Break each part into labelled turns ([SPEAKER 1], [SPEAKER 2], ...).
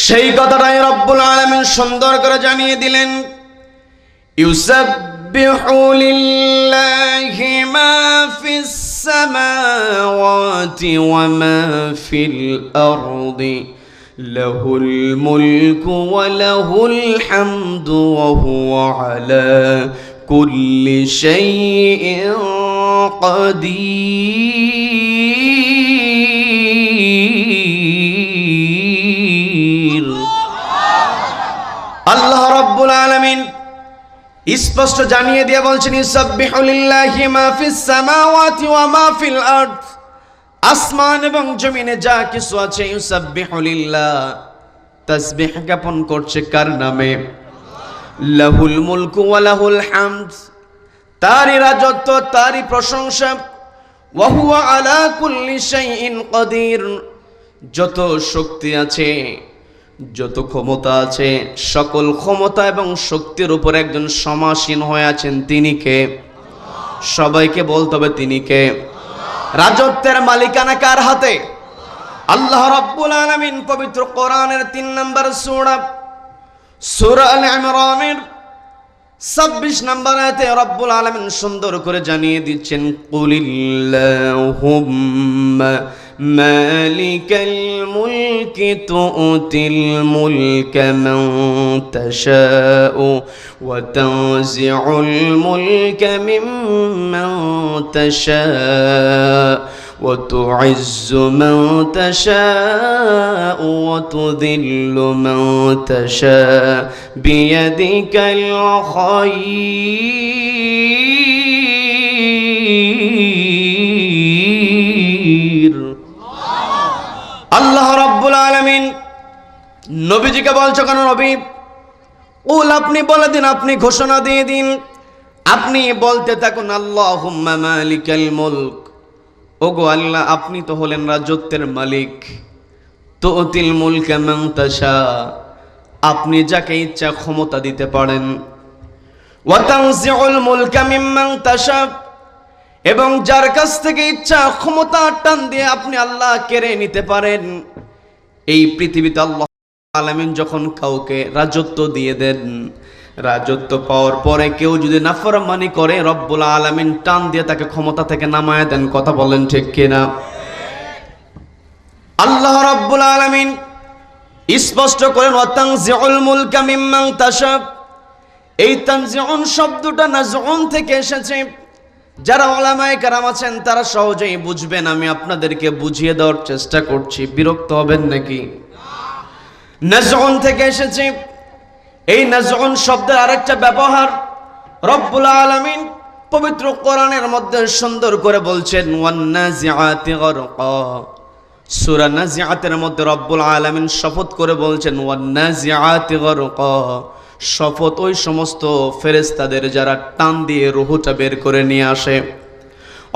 [SPEAKER 1] সেই কথাটাই রব্বুল আলামিন সুন্দর করে জানিয়ে দিলেন, ইউসাব্বিহু লিল্লাহি মা ফিস সামাওয়াতি ওয়া মা ফিল আরদি লাহুল মুলকু ওয়া লাহুল হামদু ওয়া হুয়া আলা কুল্লি শাইইন কাদির। আল্লাহ রাব্বুল আলামিন স্পষ্ট জানিয়ে দিয়ে বলছেন, ইউসাব্বিহু লিল্লাহি মা ফিস সামাওয়াতি ওয়া মা ফিল আরদ, আসমান এবং জমিনে যা কিছু আছে, ইউসাব্বিহু লিল্লাহ, তাসবিহ জ্ঞাপন করছে কার নামে? লাহুল মুলকু ওয়া লাহুল হামদ, তারই রাজত্ব, তারই প্রশংসা। ওয়া হুয়া আলা কুল্লি শাইইন কাদির, যত শক্তি আছে, যত ক্ষমতা আছে, সকল ক্ষমতা এবং শক্তির উপর একজন সমাসীন হয়ে আছেন। তিনি কে? সবাইকে বলতে হবে তিনি কে। রাজত্বের মালিকানা কার হাতে? আল্লাহ রাব্বুল আলামিন পবিত্র কোরআনের 3 নম্বর সূরা আল ইমরানের 26 নম্বর আয়াতে রব্বুল আলামিন সুন্দর করে জানিয়ে দিচ্ছেন, কুলিল্লাহুম্মা মালিকাল মুলকি তুতিল মুলকা মান তাশাউ ওয়া তানজিউল মুলকা মিম্মান তাশাউ ওয়া তুইজ্জু মান তাশাউ ওয়া তুযিল্লু মান তাশাউ বিয়াদিকাল খায়র। আল্লাহ রাব্বুল আলামিন নবীজিকে বলছো কেন? নবী কুল, আপনি বলে দিন, আপনি ঘোষণা দিয়ে দিন, আপনি বলতে থাকুন, আল্লাহুম্মা মালিকাল মুলক, ওগো আল্লাহ আপনি তো হলেন রাজত্বের মালিক। তুতিল মুলকা মান তাশা, আপনি যাকে ইচ্ছা ক্ষমতা দিতে পারেন। ওয়া তানজিউল মুলকা মিম্মান তাশা, এবং যার কাছ থেকে ইচ্ছা ক্ষমতা টান দিয়ে আপনি আল্লাহ কেড়ে নিতে পারেন। এই পৃথিবীতে আল্লাহ আলামিন যখন কাউকে রাজত্ব দিয়ে দেন, রাজত্ব পাওয়ার পরে কেউ যদি নাফরমানি করে, রব্বুল আলামিন টান দিয়ে তাকে ক্ষমতা থেকে নামায় দেন। কথা বলেন ঠিক কিনা? আল্লাহ রাব্বুল আলামিন স্পষ্ট করেন, ওয়া তানজিউল মুলকা মিম্মান তাশা। এই তানজিউন শব্দটা নাজউন থেকে এসেছে। যারা উলামায়ে কেরাম আছেন তারা সহজেই বুঝবেন, আমি আপনাদেরকে বুঝিয়ে দেওয়ার চেষ্টা করছি, বিরক্ত হবেন নাকি? নাজউন থেকে এসেছে। এই নাজউন শব্দের আরেকটা ব্যবহার রব্বুল আলামিন পবিত্র কোরআনের মধ্যে সুন্দর করে বলছেন, ওয়ান নাজিআতি গরকা। সূরা নাজিআতের মধ্যে রব্বুল আলামিন শপথ করে বলছেন, ওয়ান নাজিআতি গরকা, শপথ ওই সমস্ত ফেরেশতাদের যারা টান দিয়ে রূহটা বের করে নিয়ে আসে।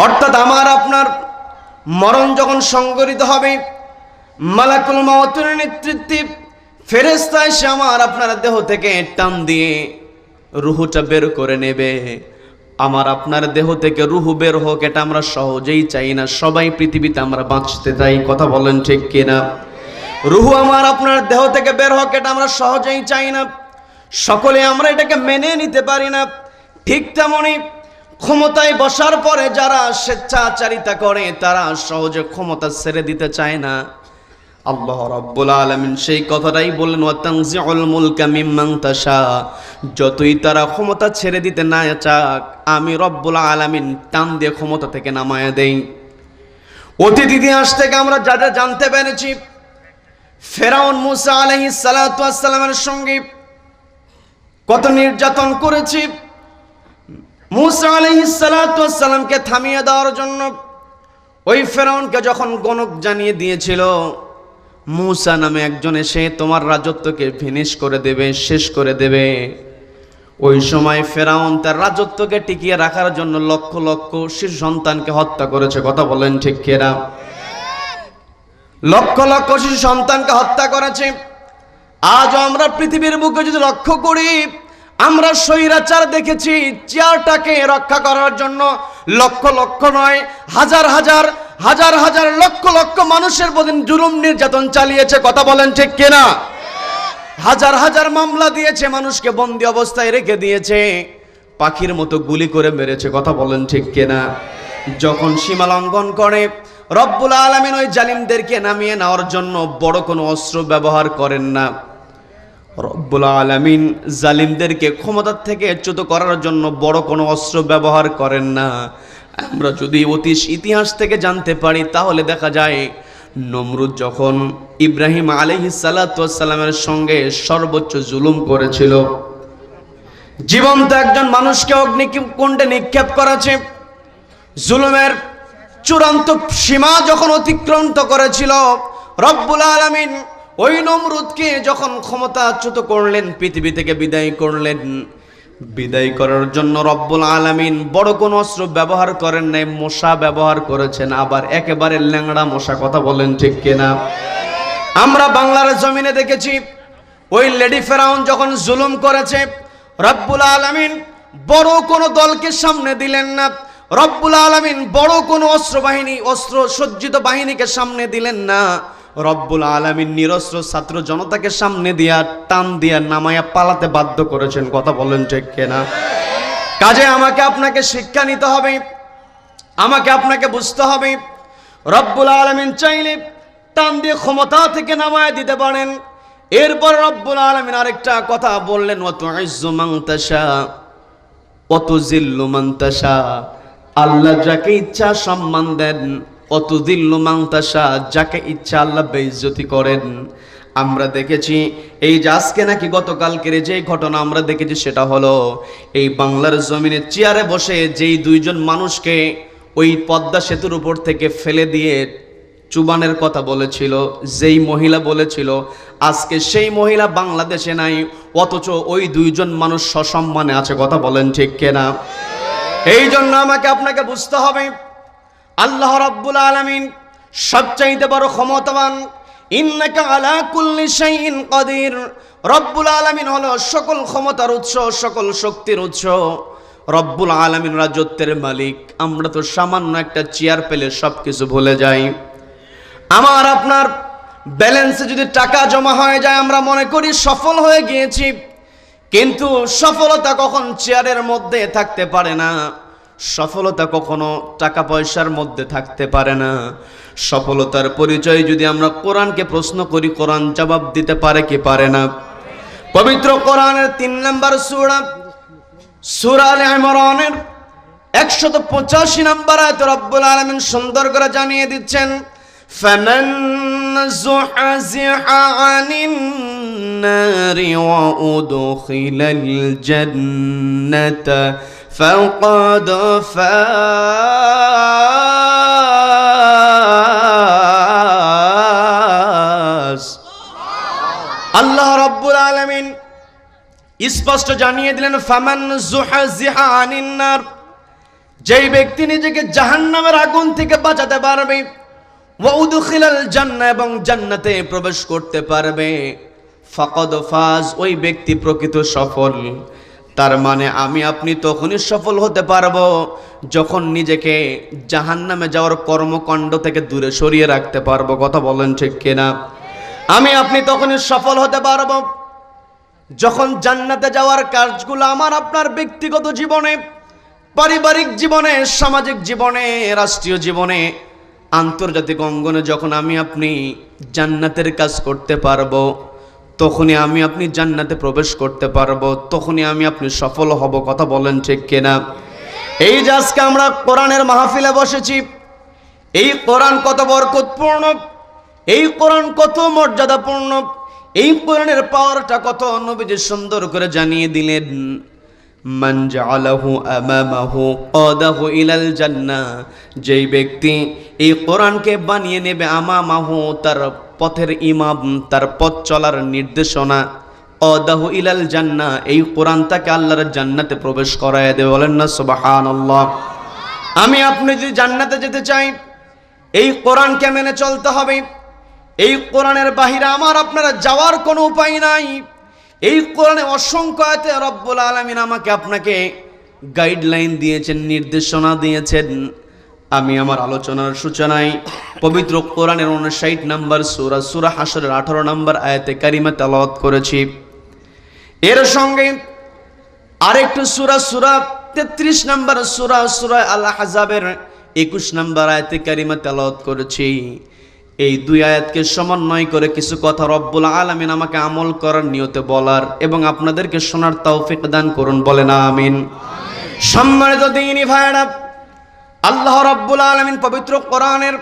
[SPEAKER 1] অর্থাৎ আমার আপনার মরণ যখন সংঘটিত হবে, মালাকুল মাউতের নেতৃত্বে ফেরেশতা এসে আমার আপনার দেহ থেকে টান দিয়ে রূহটা বের করে নেবে। আমার আপনার দেহ থেকে রূহ বের হোক, এটা আমরা সহজেই চাই না। সবাই পৃথিবীতে আমরা বাঁচতে চাই। কথা বলেন ঠিক কিনা? রূহ আমার আপনার দেহ থেকে বের হোক, এটা আমরা সহজেই চাই না। সকলে আমরা এটাকে মেনে নিতে পারি না। ঠিক তেমনি ক্ষমতায় বসার পরে যারা স্বেচ্ছাচারিতা করে, তারা সহজে ক্ষমতা ছেড়ে দিতে চায় না। আল্লাহ রাব্বুল আলামিন সেই কথাটাই বললেন, ওয়া তানজিউল মুলকা মিম্মান তাশা, যতই তারা ক্ষমতা ছেড়ে দিতে না চাক, আমি রব্বুল আলামিন টান দিয়ে ক্ষমতা থেকে নামায়া দেই। অতীত ইতিহাস থেকে আমরা যা যা জানতে পেরেছি, ফেরাউন মুসা আলাইহিস সালাতু ওয়াস সালামের সঙ্গে কত নির্যাতন করেছি। মুসা আলাইহিস সালাতু ওয়াস সালামকে থামিয়ে দেওয়ার জন্য ওই ফেরাউনকে যখন গণক জানিয়ে দিয়েছিল, মুসা নামে একজন এসে তোমার রাজত্বকে ফিনিশ করে দেবে, শেষ করে দেবে, ওই সময় ফেরাউন তার রাজত্বকে টিকিয়ে রাখার জন্য লক্ষ লক্ষ শিশু সন্তানকে হত্যা করেছে। কথা বলেন ঠিক কিনা? লক্ষ লক্ষ শিশু সন্তানকে হত্যা করেছে। আজ আমরা পৃথিবীর বুকে যদি লক্ষ্য করি, আমরা স্বৈরাচার দেখেছি। চেয়ারটাকে রক্ষা করার জন্য লক্ষ লক্ষ নয়, হাজার হাজার হাজার হাজার লক্ষ লক্ষ মানুষের প্রতি জুলুম নির্যাতন চালিয়েছে। কথা বলেন ঠিক কিনা? হাজার হাজার মামলা দিয়েছে, মানুষকে বন্দি অবস্থায় রেখে দিয়েছে, পাখির মতো গুলি করে মেরেছে। কথা বলেন ঠিক কিনা? যখন সীমা লঙ্ঘন করে, রব্বুল আলামিন ওই জালিমদেরকে নামিয়ে নেওয়ার জন্য বড় কোনো অস্ত্র ব্যবহার করেন না। রব্বুল আলামিন জালিমদেরকে ক্ষমতা থেকে চ্যুত করার জন্য বড় কোনো অস্ত্র ব্যবহার করেন না। আমরা যদি অতীত ইতিহাস থেকে জানতে পারি তাহলে দেখা যায় নমরুদ যখন ইব্রাহিম আলাইহিস সালাতু ওয়াস সালামের সঙ্গে সর্বোচ্চ জুলুম করেছিল, জীবন্ত একজন মানুষকে অগ্নিকুণ্ডে নিক্ষেপ করেছে, জুলুমের চূড়ান্ত সীমা যখন অতিক্রান্ত করেছিল, রব্বুল আলামিন ওই নমরুদকে যখন ক্ষমতাচ্যুত করলেন, পৃথিবী থেকে বিদায় করলেন, বিদায় করার জন্য রব্বুল আলামিন বড় কোন অস্ত্র ব্যবহার করেন নাই, মশা ব্যবহার করেছেন, আবার একেবারে ল্যাংড়া মশা। কথা বলেন ঠিক কিনা? আমরা বাংলার জমিনে দেখেছি ওই লেডি ফেরাউন যখন জুলুম করেছে, রব্বুল আলামিন বড় কোন দলকে সামনে দিলেন না, রব্বুল আলামিন বড় কোন অস্ত্র সজ্জিত বাহিনীকে সামনে দিলেন না, রব্বুল আলামিন নিরস্ত্র ছাত্র জনতাকে সামনে দিয়া টান দিয়া নামায়া পালাতে বাধ্য করেছেন। কথা বলেন ঠিক কিনা? কাজে আমাকে আপনাকে শিক্ষা নিতে হবে, আমাকে আপনাকে বুঝতে হবে, রব্বুল আলামিন চাইলে টান দিয়ে ক্ষমতা থেকে নামায়া দিতে পারেন। এরপর রব্বুল আলামিন আরেকটা কথা বললেন, ওয়া তুইজ্জু মান তাশা ওয়া তুযিল্লু মান তাশা। আল্লাহ যাকে ইচ্ছা সম্মান দেন, ওয়া তুযিল্লু মান তাশা, যাকে ইচ্ছা আল্লাহ বেইজ্জতি করেন। আমরা দেখেছি এই যে আজকে নাকি গতকালকের যে ঘটনা আমরা দেখেছি, সেটা হলো এই বাংলার জমিনে চেয়ারে বসে যেই দুইজন মানুষকে ওই পদ্মা সেতুর উপর থেকে ফেলে দিয়ে চুবানের কথা বলেছিল, যেই মহিলা বলেছিল, আজকে সেই মহিলা বাংলাদেশে নাই, অথচ ওই দুইজন মানুষ সসম্মানে আছে। কথা বলেন ঠিক কিনা? এই জন্য আমাকে আপনাকে বুঝতে হবে, আল্লাহ রাব্বুল আলামিন সবচাইতে বড় ক্ষমতাবান। ইন্নাকা আলা কুল্লি শাইইন কাদির। রব্বুল আলামিন হলো সকল ক্ষমতার উৎস, সকল শক্তির উৎস। রব্বুল আলামিন রাজত্বের মালিক। আমরা তো সামান্য একটা চেয়ার পেলে সবকিছু ভুলে যাই। আমার আপনার ব্যালেন্সে যদি টাকা জমা হয়ে যায়, আমরা মনে করি সফল হয়ে গিয়েছি, কিন্তু সফলতা কখন চেয়ারের মধ্যে থাকতে পারে না, সফলতা কখনো টাকা পয়সার মধ্যে থাকতে পারে না। সফলতার পরিচয় যদি আমরা কোরআনকে প্রশ্ন করি, কোরআন জবাব দিতে পারে কি পারে না? পবিত্র কোরআনের 3 নম্বর সূরা আলে ইমরানের 185 নম্বর আয়াতে রব্বুল আলামিন সুন্দর করে জানিয়ে দিচ্ছেন, ফামান যুহযিহা আনিন নারি ওয়া উদখিলাল জান্নাতা ফাকাদ ফাজ। আল্লাহ রাব্বুল আলামিন স্পষ্ট জানিয়ে দিলেন, ফামান যুহযিহা আনিন নার, যেই ব্যক্তি নিজেকে জাহান্নামের আগুন থেকে বাঁচাতে পারবে, ওয়া উদখিলাল জান্নাহ, এবং জান্নাতে প্রবেশ করতে পারবে, ফাকাদ ফাজ, ওই ব্যক্তি প্রকৃত সফল। তার মানে আমি আপনি তখনই সফল হতে পারবো যখন নিজেকে জাহান্নামে যাওয়ার কর্মকাণ্ড থেকে দূরে সরিয়ে রাখতে পারবো। কথা বলেন ঠিক কিনা? আমি আপনি তখনই সফল হতে পারবো যখন জান্নাতে যাওয়ার কাজগুলো আমার আপনার ব্যক্তিগত জীবনে, পারিবারিক জীবনে, সামাজিক জীবনে, রাষ্ট্রীয় জীবনে, আন্তর্জাতিক অঙ্গনে যখন আমি আপনি জান্নাতের কাজ করতে পারবো, তখনই আমি আপনি জান্নাতে প্রবেশ করতে পারবো, তখনই আমি আপনি সফল হব। কথা বলেন ঠিক কিনা? এই যে আজকে আমরা কোরআনের মাহফিলে বসেছি, এই কোরআন কত বরকতপূর্ণ, এই কোরআন কত মর্যাদাপূর্ণ, এই কোরআনের পাওয়ারটা কত নবীজি সুন্দর করে জানিয়ে দিলেন। মান জাআলাহু আমামাহু কাদাহু ইলাল জান্নাহ, যেই ব্যক্তি এই কোরআনকে বানিয়ে নেবে আমামাহু, তার পথের ইমাম, তার পথ চলার নির্দেশনা, কাদাহু ইলাল জান্নাহ, এই কোরআন তাকে আল্লাহর জান্নাতে প্রবেশ করায় দেবে। বলেন না সুবহানাল্লাহ। আমি আপনি যদি জান্নাতে যেতে চাই, এই কোরআনকে মেনে চলতে হবে। এই কোরআনের বাহিরে আমার আপনারা যাওয়ার কোনো উপায় নাই। এই কোরআনে অসংখ্য আয়াতে রব্বুল আলামিন আমাকে আপনাকে গাইডলাইন দিয়েছেন, নির্দেশনা দিয়েছেন। আমি আমার আলোচনার সূচনায় পবিত্র কোরআনের 59 নম্বর সূরা সূরা হাশরের 18 নম্বর আয়াতে কারিমা তেলাওয়াত করেছি। এর সঙ্গে আরেকটু সূরা 33 নম্বর সূরা আল আহজাবের 21 নম্বর আয়াতে কারিমা তেলাওয়াত করেছি। এই দুই আয়াতকে সমন্বয় করে কিছু কথা রব্বুল আলামিন আমাকে আমল করার নিয়তে বলার এবং আপনাদেরকে শোনার তৌফিক দান করুন, বলেন আমিন। সম্মানিত দ্বীনি ভাইরা, আল্লাহ রাব্বুল আলামিন পবিত্র কোরআনের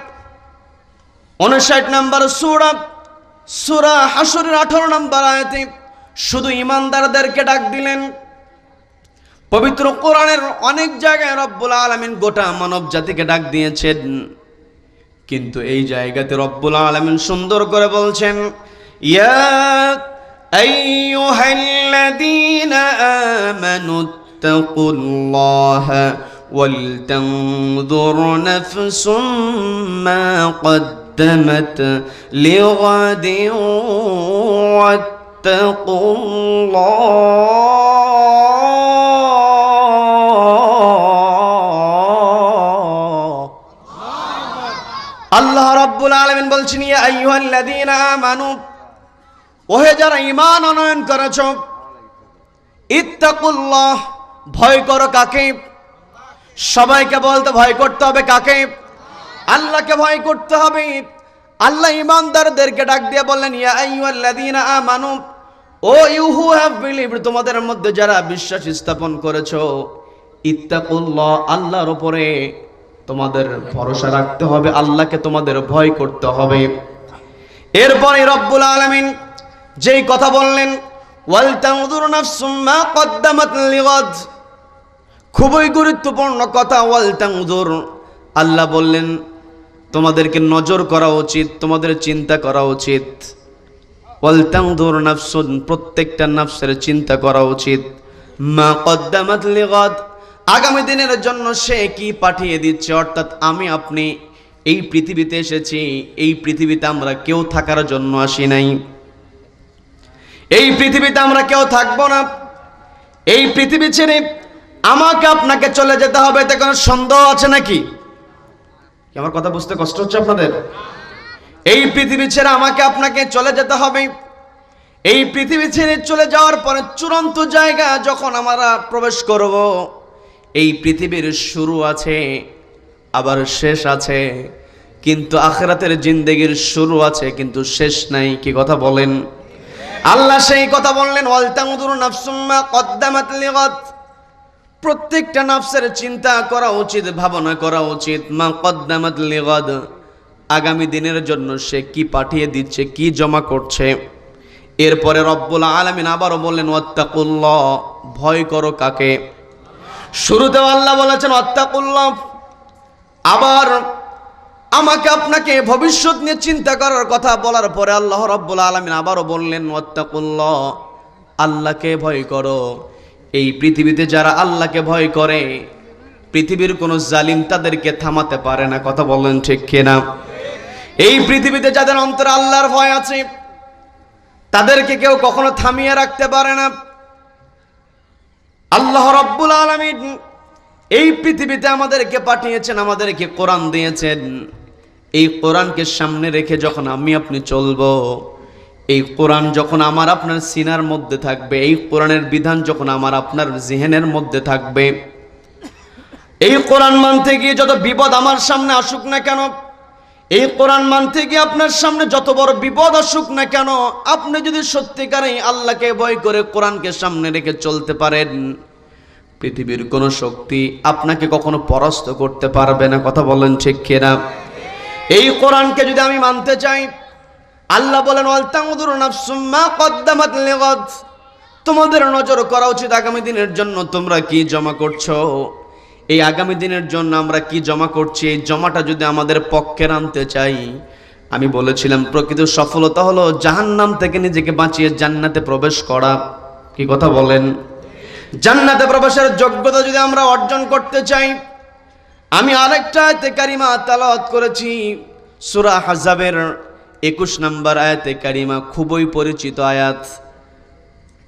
[SPEAKER 1] 59 নম্বর সূরা হাশরের 18 নম্বর আয়াতে শুধু ঈমানদারদেরকে ডাক দিলেন। পবিত্র কোরআনের অনেক জায়গায় রব্বুল আলামিন গোটা মানব জাতিকে ডাক দিয়েছেন, কিন্তু এই জায়গাতে রব্বুল আলামিন সুন্দর করে বলছেন, ইয়া আইয়ুহাল্লাযীনা আমানুত্তাকুল্লাহা ওয়ালতানযুর নাফসুম মা কদ্দামাত লিগাদিন ওয়াত্তাকুল্লাহ। আল্লাহ রাব্বুল আলামিন বলছেন, ইয়া আইয়ুহাল্লাযীনা আমানু, ওহে যারা ঈমান আনয়ন করেছো, ইত্তাকুল্লাহ, ভয় করো কাকে? সবাইকে বলতে ভয় করতে হবে কাকে? আল্লাহকে ভয় করতে হবে। আল্লাহ ঈমানদারদেরকে ডাক দিয়ে বললেন, ইয়া আইয়ুহাল্লাযীনা আমানু, ও ইউ হু হ্যাভ বিলিভড, তোমাদের মধ্যে যারা বিশ্বাস স্থাপন করেছো, ইত্তাকুল্লাহ, আল্লাহর উপরে তোমাদের ভরসা রাখতে হবে, আল্লাহকে তোমাদের ভয় করতে হবে। এরপরে রব্বুল আলামিন যেই কথা বললেন, ওয়াল তানযুর নাফসুম মা কদ্দামাত লিগাদ, খুবই গুরুত্বপূর্ণ কথা। ওয়াল তানযুর, আল্লাহ বললেন তোমাদেরকে নজর করা উচিত, তোমাদের চিন্তা করা উচিত। ওয়াল তানযুর নাফসুন, প্রত্যেকটা নফসের চিন্তা করা উচিত। মা কদ্দামাত লিগাদ, আগামী দিনের জন্য সে কি পাঠিয়ে দিচ্ছে। অর্থাৎ আমি আপনি এই পৃথিবীতে এসেছি, এই পৃথিবীতে আমরা কেউ থাকার জন্য আসি নাই। এই পৃথিবীতে আমরা কেউ থাকবো না। এই পৃথিবী ছেড়ে আমাকে আপনাকে চলে যেতে হবে, এতে কোনো সন্দেহ আছে নাকি? আমার কথা বুঝতে কষ্ট হচ্ছে আপনাদের? এই পৃথিবী ছেড়ে আমাকে আপনাকে চলে যেতে হবে। এই পৃথিবী ছেড়ে চলে যাওয়ার পরে চূড়ান্ত জায়গা যখন আমরা প্রবেশ করব, এই পৃথিবীর শুরু আছে আবার শেষ আছে, কিন্তু আখিরাতের জিন্দেগির শুরু আছে কিন্তু শেষ নাই। কি কথা বলেন? আল্লাহ সেই কথা বললেন, ওয়াল তানযুর নাফসুম মা কদ্দামাত লিগাদ, প্রত্যেকটা নফসের চিন্তা করা উচিত, ভাবনা করা উচিত। মা কদ্দামাত লিগাদ, আগামী দিনের জন্য সে কি পাঠিয়ে দিচ্ছে, কি জমা করছে। এরপরে রব্বুল আলামিন আবারও বললেন, ওয়াত্তাকুল্লাহ, ভয় করো কাকে? শুরুতে আল্লাহ বলেছেন ওয়াত্তাকুল্লাহ, আবার আমাকে আপনাকে ভবিষ্যৎ নিয়ে চিন্তা করার কথা বলার পরে আল্লাহ রাব্বুল আলামিন আবারও বললেন ওয়াত্তাকুল্লাহ, আল্লাহকে ভয় করো। এই পৃথিবীতে যারা আল্লাহকে ভয় করে, পৃথিবীর কোনো জালিম তাদেরকে থামাতে পারে না। কথা বলেন ঠিক কিনা? এই পৃথিবীতে যাদের অন্তরে আল্লাহর ভয় আছে, তাদেরকে কেউ কখনো থামিয়ে রাখতে পারে না। আল্লাহ রাব্বুল আলামিন এই পৃথিবীতে আমাদেরকে পাঠিয়েছেন, আমাদেরকে কোরআন দিয়েছেন। এই কোরআনকে সামনে রেখে যখন আমি আপনি চলবো, এই কোরআন যখন আমার আপনার সিনার মধ্যে থাকবে, এই কোরআনের বিধান যখন আমার আপনার জিহনের মধ্যে থাকবে, এই কোরআন মানতে গিয়ে যত বিপদ আমার সামনে আসুক না কেন, এই কোরআন মানতে গিয়ে আপনার সামনে যত বড় বিপদ আসুক না কেন, আপনি যদি সত্যিকারে আল্লাহকে ভয় করে কোরআনকে সামনে রেখে চলতে পারেন, পৃথিবীর কোন শক্তি আপনাকে কখনো পরাস্ত করতে পারবে না। কথা বলেন ঠিক কিনা? এই কোরআনকে যদি আমি মানতে চাই, আল্লাহ বলেন ওয়াল তানযুর নাফসুম মা কদ্দামাত লিগাদ, তোমাদের নজর করা উচিত আগামী দিনের জন্য তোমরা কি জমা করছো। এই আগামী দিনের জন্য আমরা কি জমা করছি, এই জমাটা যদি আমাদের পক্ষে আনতে চাই, আমি বলেছিলাম প্রকৃত সফলতা হলো জাহান্নাম থেকে নিজেকে বাঁচিয়ে জান্নাতে প্রবেশ করা। কি কথা বলেন? জান্নাতে প্রবেশের যোগ্যতা যদি আমরা অর্জন করতে চাই, আমি আরেকটা আয়াতে কারিমা তেলাওয়াত করেছি, সূরা আহজাবের 21 নম্বর আয়াতে কারিমা, খুবই পরিচিত আয়াত।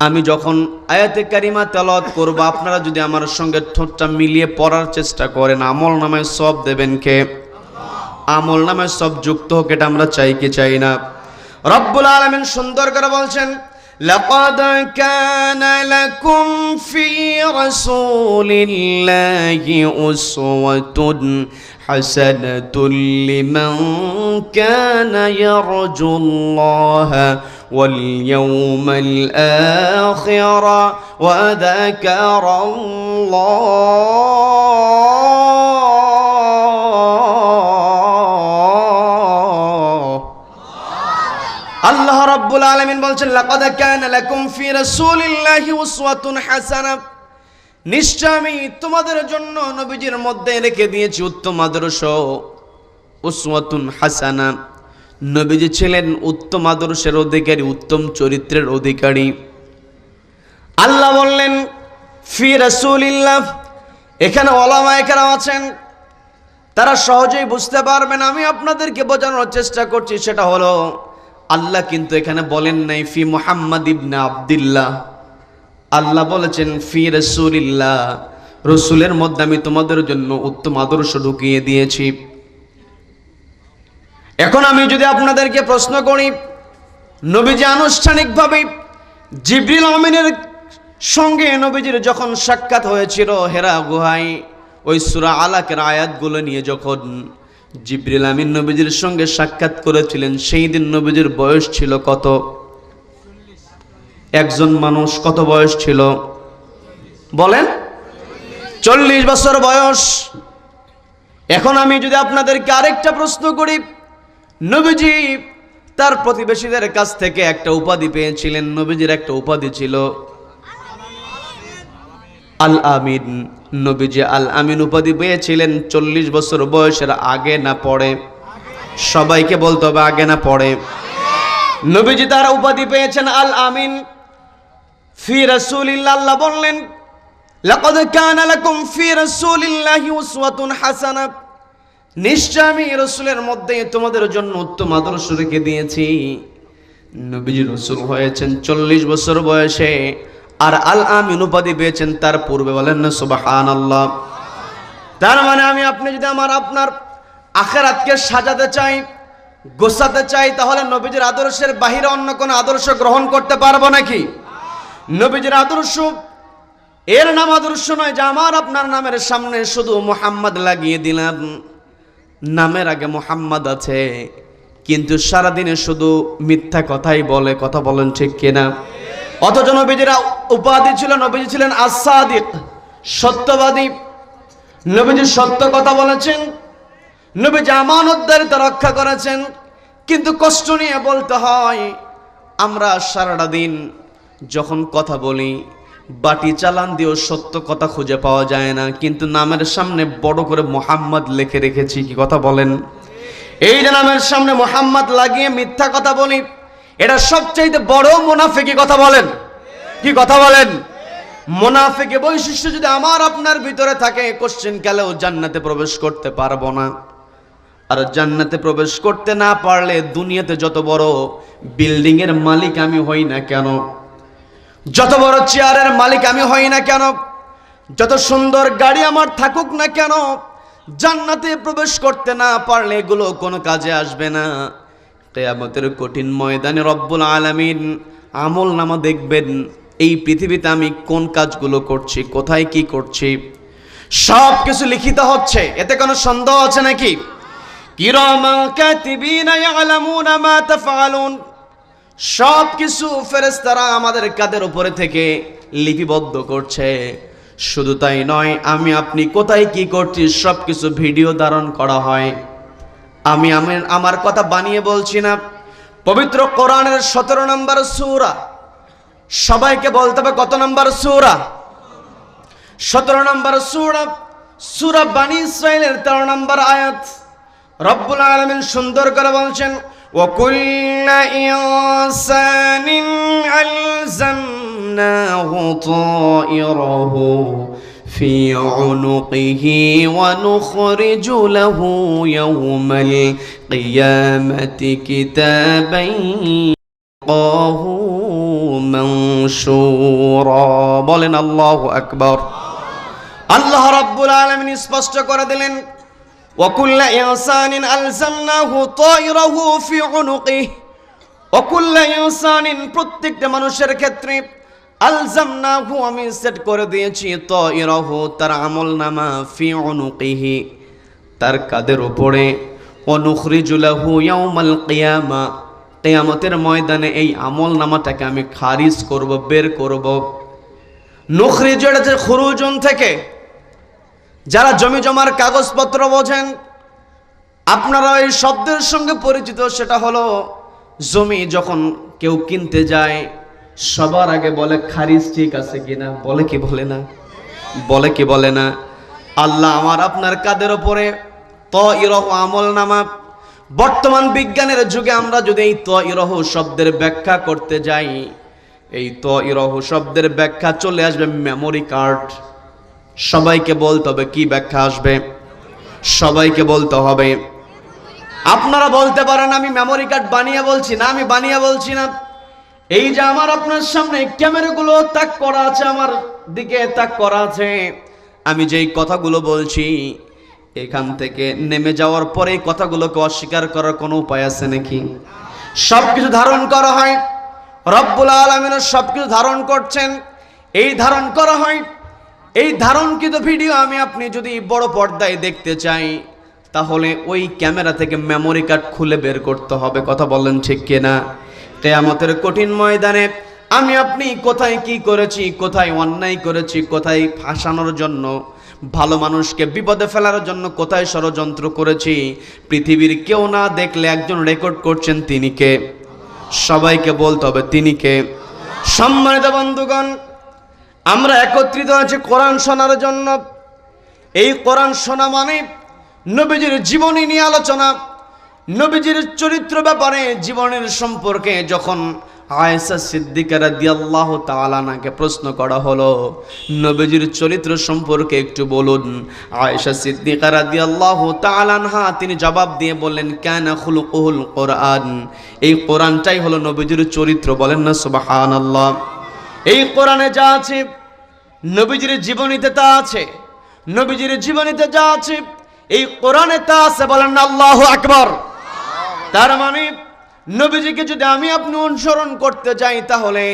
[SPEAKER 1] আমি যখন আয়াতে কারিমা তেলাওয়াত করব, আপনারা যদি আমার সঙ্গে ঠোঁটটা মিলিয়ে পড়ার চেষ্টা করেন, আমল নামায় সব দেবেন কে? আমল নামায় সব যুক্ত হোক, এটা আমরা চাই কি চাই না? রব্বুল আলামিন সুন্দর করে বলছেন, লাকাদ কানা লাকুম ফি রাসূলিল্লাহি উসওয়াতুন হাসানাতুল লিমান কানা ইয়ারজুল্লাহা ওয়াল ইয়াওমাল আখির ওয়া যাকারাল্লাহ। আল্লাহ রাব্বুল আলামিন বলছেন, লাকাদ কানা লাকুম ফি রাসূলিল্লাহি উসওয়াতুন হাসানাহ, নিশ্চয় আমি তোমাদের জন্য নবীজির মধ্যে রেখে দিয়েছি উত্তম আদর্শ। উসওয়াতুন হাসানাহ, নবীজি ছিলেন উত্তম আদর্শের অধিকারী, উত্তম চরিত্রের অধিকারী। আল্লাহ বললেন ফি রাসূলিল্লাহ, এখানে উলামায়ে কেরাম আছেন, তারা সহজেই বুঝতে পারবেন। আমি আপনাদেরকে বোঝানোর চেষ্টা করছি, সেটা হলো আল্লাহ কিন্তু এখানে বলেন নাই ফি মুহাম্মদ ইবনে আব্দুল্লাহ, আল্লাহ বলেছেন ফি রাসূলিল্লাহ, রসুলের মধ্যে আমি তোমাদের জন্য উত্তম আদর্শ ঢুকিয়ে দিয়েছি। এখন আমি যদি আপনাদেরকে প্রশ্ন করি, নবীজি আনুষ্ঠানিকভাবে জিবরিল আমিনের সঙ্গে নবীজির যখন সাক্ষাৎ হয়েছিল হেরা গুহায়, ওই সূরা আলাকের আয়াতগুলো নিয়ে যখন জিবরিল আমিন নবীজির সঙ্গে সাক্ষাৎ করেছিলেন, সেই দিন নবীজির বয়স ছিল কত? একজন মানুষ কত বয়স ছিল বলেন? 40 বছর বয়স। এখন আমি যদি আপনাদেরকে আরেকটা প্রশ্ন করি, নবীজি তার প্রতিবেশীদের কাছ থেকে একটা উপাধি পেয়েছিলেন। নবীজির একটা উপাধি ছিল আল আমিন। নবীজি আল আমিন উপাধি পেয়েছিলেন 40 বছর বয়সের আগে না পরে? সবাইকে বলতে হবে আগে না পরে? নবীজি তার উপাধি পেয়েছেন আল আমিন ফি রাসূলিল্লাহ। আল্লাহ বললেন, লাকাদ কানা লাকুম ফি রাসূলিল্লাহি উসওয়াতুন হাসানাহ, নিশ্চয় আমি রাসূলের মধ্যে তোমাদের জন্য উত্তম আদর্শ রেখে দিয়েছি। নবীজি রাসূল হয়েছেন 40 বছর বয়সে, আর আল আমিন উপাধি পেয়েছেন তার পূর্বে। বলেন না সুবহানাল্লাহ। তার মানে আমি আপনি যদি আপনার আখিরাতকে সাজাতে চাই, গোছাতে চাই, তাহলে নবীজির আদর্শের বাহিরে অন্য কোনো আদর্শ গ্রহণ করতে পারবো নাকি? নবীজির আদর্শ, এর নাম আদর্শ নয় যে আমার আপনার নামের সামনে শুধু মুহাম্মদ লাগিয়ে দিলাম। নামের আগে মুহাম্মদ আছে, কিন্তু সারাদিনে শুধু মিথ্যা কথাই বলে। কথা বলেন ঠিক কিনা? অথচ নবীজির উপাধি ছিল, নবীজি ছিলেন আস-সাদিক, সত্যবাদী। নবীজি সত্য কথা বলেছেন, নবীজি আমানতদারিতা রক্ষা করেছেন। কিন্তু কষ্ট নিয়ে বলতে হয়, আমরা সারাটা দিন যখন কথা বলি, বাটি চালান দিয়েও সত্য কথা খুঁজে পাওয়া যায় না, কিন্তু নামের সামনে বড় করে মুহাম্মদ লিখে রেখেছি। কি কথা বলেন? এই যে নামের সামনে মুহাম্মদ লাগিয়ে মিথ্যা কথা বলি, এটা সবচেয়ে বড় মুনাফিকি। কথা বলেন? কি কথা বলেন? মুনাফিকি বৈশিষ্ট্য যদি আমার আপনার ভিতরে থাকে, কোশ্চেন কালেও জান্নাতে প্রবেশ করতে পারবো না। আর জান্নাতে প্রবেশ করতে না পারলে দুনিয়াতে যত বড় বিল্ডিং এর মালিক আমি হই না কেন, যত বড় চেয়ারের মালিক আমি হই না কেন, যত সুন্দর গাড়ি আমার থাকুক না কেন, জান্নাতে প্রবেশ করতে না পারলে এগুলো কোনো কাজে আসবে না। কিয়ামতের কঠিন ময়দানে রব্বুল আলামিন আমল নামা দেখবেন, এই পৃথিবীতে আমি কোন কাজগুলো করছি, কোথায় কি করছি, সব কিছু লিখিত হচ্ছে। এতে কোনো সন্দেহ আছে নাকি? কিরামান কাতিবিনা ইয়ালামুনা মা তাফআলুন, সব কিছু ফেরেশতারা আমাদের কাঁধের উপরে থেকে লিপিবদ্ধ করছে। শুধু তাই নয়, আমি আপনি কোথায় কি করছি সব কিছু ভিডিও ধারণ করা হয়। আমি আমার কথা বানিয়ে বলছি না। পবিত্র কোরআনের 17 নম্বর সূরা, সবাইকে বলতে হবে কত নম্বর সূরা? 17 নম্বর সূরা, সূরা বনী ইসরাঈলের 13 নম্বর আয়াত। রব্বুল আলামিন সুন্দর করে বলছেন, ওয়া কুল্লা ইনসানিন আলজামনাহু তায়রাহু ফি উনুকিহি ওয়া নুখরিজু লাহু ইয়াওমাল কিয়ামাতি কিতাবান ইয়ালকাহু নুশুরা। বলেন আল্লাহু আকবার। আল্লাহ রাব্বুল আলামিন স্পষ্ট করে দিলেন, ওয়া কুল্লু ইনসানিন আলজামনাহু তায়রাহু ফি উনুকিহি, ওয়া কুল্লু ইনসানিন প্রত্যেকটা মানুষের ক্ষেত্রে আলজামনাহু আমি সেট করে দিয়েছি তায়রাহু তার আমলনামা ফি উনুকিহি তার কাঁধের উপরে, ওয়া নুখরিজু লাহু ইয়াউমাল কিয়ামা কিয়ামতের ময়দানে এই আমলনামাটাকে আমি খারিজ করব, বের করব। নুখরিজু এটা যে খুরুজুন থেকে, যারা জমি জমার কাগজপত্র বোঝেন আপনারা এই শব্দের সঙ্গে পরিচিত, সেটা হলো জমি যখন কেউ কিনতে যায় সবার আগে বলে খারিজ ঠিক আছে কিনা, বলে কি বলে না? বলে কি বলে না? আল্লাহ আমার আপনার কাদের উপরে তায়রাহু আমলনামা। বর্তমান বিজ্ঞানের যুগে আমরা যদি এই তায়রাহু শব্দের ব্যাখ্যা করতে যাই, এই তায়রাহু শব্দের ব্যাখ্যা চলে আসবে মেমোরি কার্ড। সবাইকে বলতে হবে কি ব্যাখ্যা আসবে, সবাইকে বলতে হবে। আপনারা বলতে পারেন আমি মেমোরি কার্ড বানিয়ে বলছি না, আমি বানিয়ে বলছি না। এই যে আমার আপনার সামনে ক্যামেরাগুলো তাক করা আছে, আমার দিকে তাক করা আছে, আমি যেই কথাগুলো বলছি এখান থেকে নেমে যাওয়ার পরে এই কথাগুলোকে অস্বীকার করার কোনো উপায় আছে নাকি? সবকিছু ধারণ করা হয়, রব্বুল আলামিন সবকিছু ধারণ করছেন। এই ধারণ করা হয়, এই ধারণকৃত ভিডিও আমি আপনি যদি বড় পর্দায় দেখতে চাই তাহলে ওই ক্যামেরা থেকে মেমোরি কার্ড খুলে বের করতে হবে। কথা বলেন ঠিক কিনা? কিয়ামতের কঠিন ময়দানে আমি আপনি কোথায় কি করেছি, কোথায় অন্যায় করেছি, কোথায় ফাঁসানোর জন্য, ভালো মানুষকে বিপদে ফেলার জন্য কোথায় ষড়যন্ত্র করেছি, পৃথিবীর কেউ না দেখলে একজন রেকর্ড করছেন, তিনি কে? সবাইকে বলতে হবে তিনি কে। সম্মানিত বন্ধুগণ, আমরা একত্রিত আছি কোরআন শোনার জন্য। এই কোরআন শোনা মানে নবীজির জীবনী নিয়ে আলোচনা, নবীজির চরিত্র ব্যাপারে, জীবনের সম্পর্কে। যখন আয়েশা সিদ্দিকা রাদিয়াল্লাহু তাআলা আনহাকে প্রশ্ন করা হলো নবীজির চরিত্র সম্পর্কে একটু বলুন, আয়েশা সিদ্দিকা রাদিয়াল্লাহু তাআলা আনহা তিনি জবাব দিয়ে বললেন, কানা খুলুকুল কোরআন, এই কোরআনটাই হলো নবীজির চরিত্র। বলেন না সুবহানাল্লাহ। এই কোরআনে যা আছে নবীজির জীবনীতে তা আছে, নবীজির জীবনীতে যা আছে এই কোরআনে তা আছে। বলেন না আল্লাহু আকবার। তার মানে নবীজিকে যদি আমি আপনি অনুসরণ করতে যাই তাহলে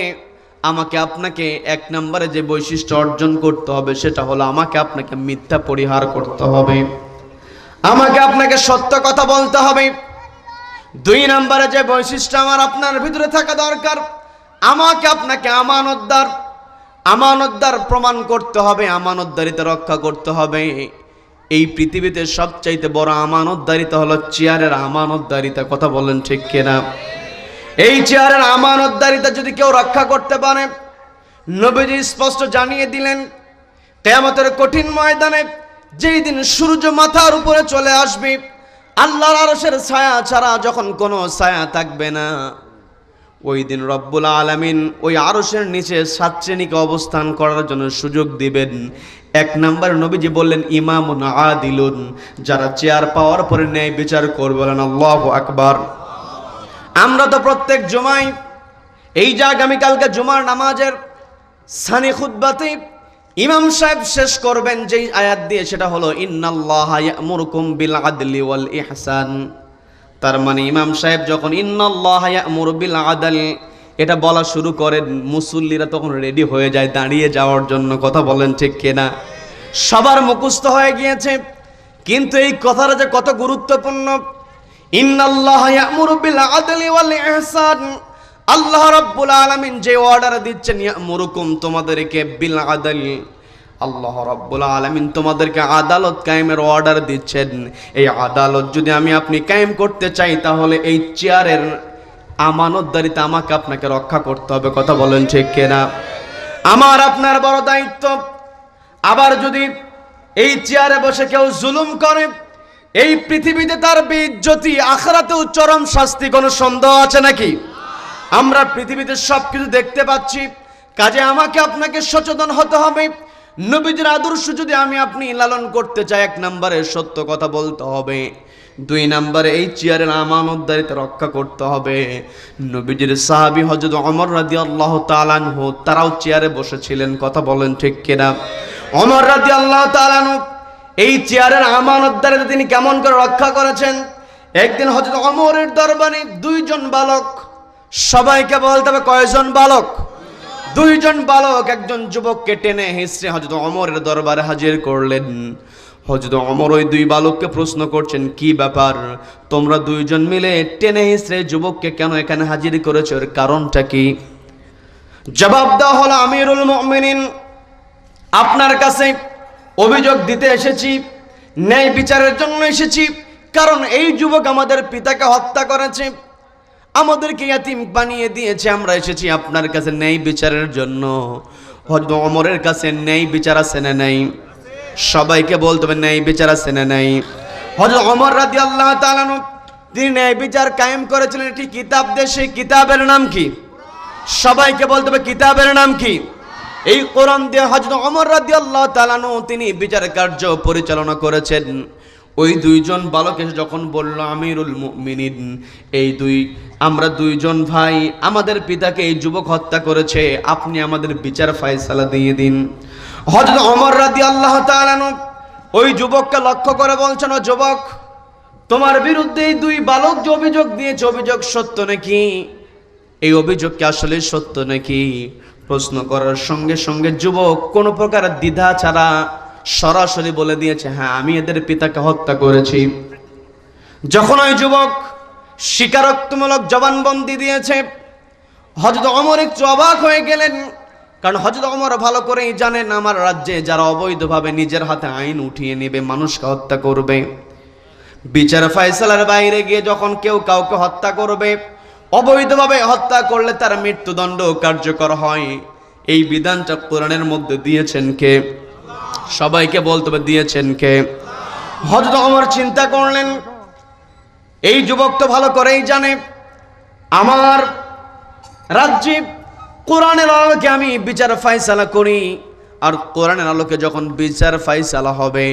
[SPEAKER 1] আমাকে আপনাকে এক নম্বরে যে বৈশিষ্ট্য অর্জন করতে হবে সেটা হলো আমাকে আপনাকে মিথ্যা পরিহার করতে হবে, আমাকে আপনাকে সত্য কথা বলতে হবে। দুই নম্বরে যে বৈশিষ্ট্য আমার আপনার ভিতরে থাকা দরকার, আমাকে আপনাকে আমানতদার প্রমাণ করতে হবে, আমানতদারিতা রক্ষা করতে হবে। এই পৃথিবীতে সবচাইতে বড় আমানতদারিতা হলো চেয়ারের আমানতদারিতা। কথা বলেন ঠিক কিনা? এই চেয়ারের আমানতদারিতা যদি কেউ রক্ষা করতে পারে, নবীজি স্পষ্ট জানিয়ে দিলেন কিয়ামতের কঠিন ময়দানে যেই দিন সূর্য মাথার উপরে চলে আসবে, আল্লাহর আরশের ছায়া ছাড়া যখন কোনো ছায়া থাকবে না, ওই দিন রব্বুল আলামিন ওই আরশের নিচে 7 শ্রেণীকে অবস্থান করার জন্য সুযোগ দিবেন। এক নম্বর নবীজি বললেন ইমামুন আদিলুন, যারা চেয়ার পাওয়ার পরে ন্যায় বিচার করবে। বলেন আল্লাহু আকবার। আমরা তো প্রত্যেক জুমায় এই যে আগামীকালকে জুমার নামাজের সানি খুতবাতে ইমাম সাহেব শেষ করবেন যেই আয়াত দিয়ে, সেটা হলো ইন্নাল্লাহা ইয়া'মুরুকুম বিল আদলি ওয়াল ইহসান। তার মানে ইমাম সাহেব যখন ইন্নাল্লাহা ইয়া'মুরু বিল আদল এটা বলা শুরু করেন, মুসল্লিরা তখন রেডি হয়ে যায় দাঁড়িয়ে যাওয়ার জন্য। কথা বলেন ঠিক কিনা? সবার মুখস্থ হয়ে গিয়েছে, কিন্তু এই কথাটা যে কত গুরুত্বপূর্ণ। ইন্নাল্লাহা ইয়া'মুরু বিল আদলি ওয়াল ইহসান, আল্লাহ রাব্বুল আলামিন যে অর্ডার দিচ্ছেন ইয়া'মুরুকুম তোমাদেরকে বিল আদল, আল্লাহ রাব্বুল আলামিন তোমাদেরকে আদালত কায়েমের অর্ডার দিচ্ছেন। এই আদালত যদি আমি আপনি কায়েম করতে চাই তাহলে এই চেয়ারের আমানতদারিতা আমাকে আপনাকে রক্ষা করতে হবে। কথা বলেন ঠিক কিনা? আমার আপনার বড় দায়িত্ব। আবার যদি এই চেয়ারে বসে কেউ জুলুম করে, এই পৃথিবীতে তার বেইজ্জতি, আখিরাতেও চরম শাস্তি, কোনো সন্দেহ আছে নাকি? আমরা পৃথিবীতে সবকিছু দেখতে পাচ্ছি, কাজে আমাকে আপনাকে সচেতন হতে হবে। নবীজির আদর্শ যদি আমি আপনি লালন করতে চাই, এক নম্বরে সত্য কথা বলতে হবে। দুই নম্বরে এই চেয়ারের আমানতদারিতা রক্ষা করতে হবে। নবীজির সাহাবী হযরত ওমর রাদিয়াল্লাহু তাআলা আনহু তারাও চেয়ারে বসেছিলেন, কথা বলেন ঠিক কিনা? ওমর রাদিয়াল্লাহু তাআলা আনহু এই চেয়ারের আমানতদারিতা তিনি কেমন করে রক্ষা করেছেন? একদিন হযরত ওমরের দরবারে দুইজন বালক, সবাইকে বলতে হবে কয়জন বালক? দুইজন বালক একজন যুবককে টেনে হিঁচড়ে হযরত ওমরের দরবারে হাজির করলেন। হযরত ওমর ওই দুই বালককে প্রশ্ন করছেন, কি ব্যাপার, তোমরা দুইজন মিলে টেনে হিঁচড়ে যুবককে কেন এখানে হাজির করেছো, এর কারণটা কি? জবাব দেওয়া হলো, আমিরুল মুমিনিন, আপনার কাছে অভিযোগ দিতে এসেছি, ন্যায় বিচারের জন্য এসেছি। কারণ এই যুবক আমাদের পিতাকে হত্যা করেছে, আমাদেরকে ইয়াতীম বানিয়ে দিয়েছে। আমরা এসেছি আপনার কাছে ন্যায় বিচারের জন্য। হযরত ওমরের কাছে ন্যায় বিচার আছে না নাই? সবাইকে বলতে হবে ন্যায় বিচার আছে না নাই? হযরত ওমর রাদিয়াল্লাহু তাআলা আনহু তিনি ন্যায় বিচার কায়েম করেছিলেন একটি কিতাব দিয়ে। সেই কিতাবের নাম কি? সবাইকে বলতে হবে কিতাবের নাম কি? এই কোরআন দিয়ে হযরত ওমর রাদিয়াল্লাহু তাআলা আনহু তিনি বিচার কার্য পরিচালনা করেছেন। ওই দুইজন বালক এসে যখন বলল, আমিরুল মুমিনিন, আমরা দুইজন ভাই, আমাদের পিতাকে এই যুবক হত্যা করেছে, আপনি আমাদের বিচার ফয়সালা দিয়ে দিন। হযরত ওমর রাদিয়াল্লাহু তাআলা আনহু ওই যুবককে লক্ষ্য করে বলছেন, ও যুবক, তোমার বিরুদ্ধে এই দুই বালক যে অভিযোগ দিয়েছে, অভিযোগ সত্য নাকি? এই অভিযোগ কি আসলে সত্য নাকি? প্রশ্ন করার সঙ্গে সঙ্গে যুবক কোনো প্রকার দ্বিধা ছাড়া সরাসরি বলে দিয়েছে, হ্যাঁ, আমি এদের পিতাকে হত্যা করেছি। যখন ওই যুবক স্বীকারোক্তিমূলক জবানবন্দি দিয়েছে, হযরত ওমর একটু অবাক হয়ে গেলেন। কারণ হযরত ওমর ভালো করেই জানেন, আমার রাজ্যে যারা অবৈধভাবে নিজের হাতে আইন উঠিয়ে নেবে, মানুষকে হত্যা করবে, বিচার ফয়সালার বাইরে গিয়ে যখন কেউ কাউকে হত্যা করবে, অবৈধভাবে হত্যা করলে তার মৃত্যুদণ্ড কার্যকর হয়। এই বিধানটা কোরআনের মধ্যে দিয়েছেন কে? সবাইকে বলতে হবে দিয়েছেন কে? হযরত ওমর চিন্তা করলেন, এই যুবক তো ভালো করেই জানে আমার রাজ্যে কোরআনের আলোকে আমি বিচার ফয়সালা করি, আর কোরআনের আলোকে যখন বিচার ফয়সালা হবে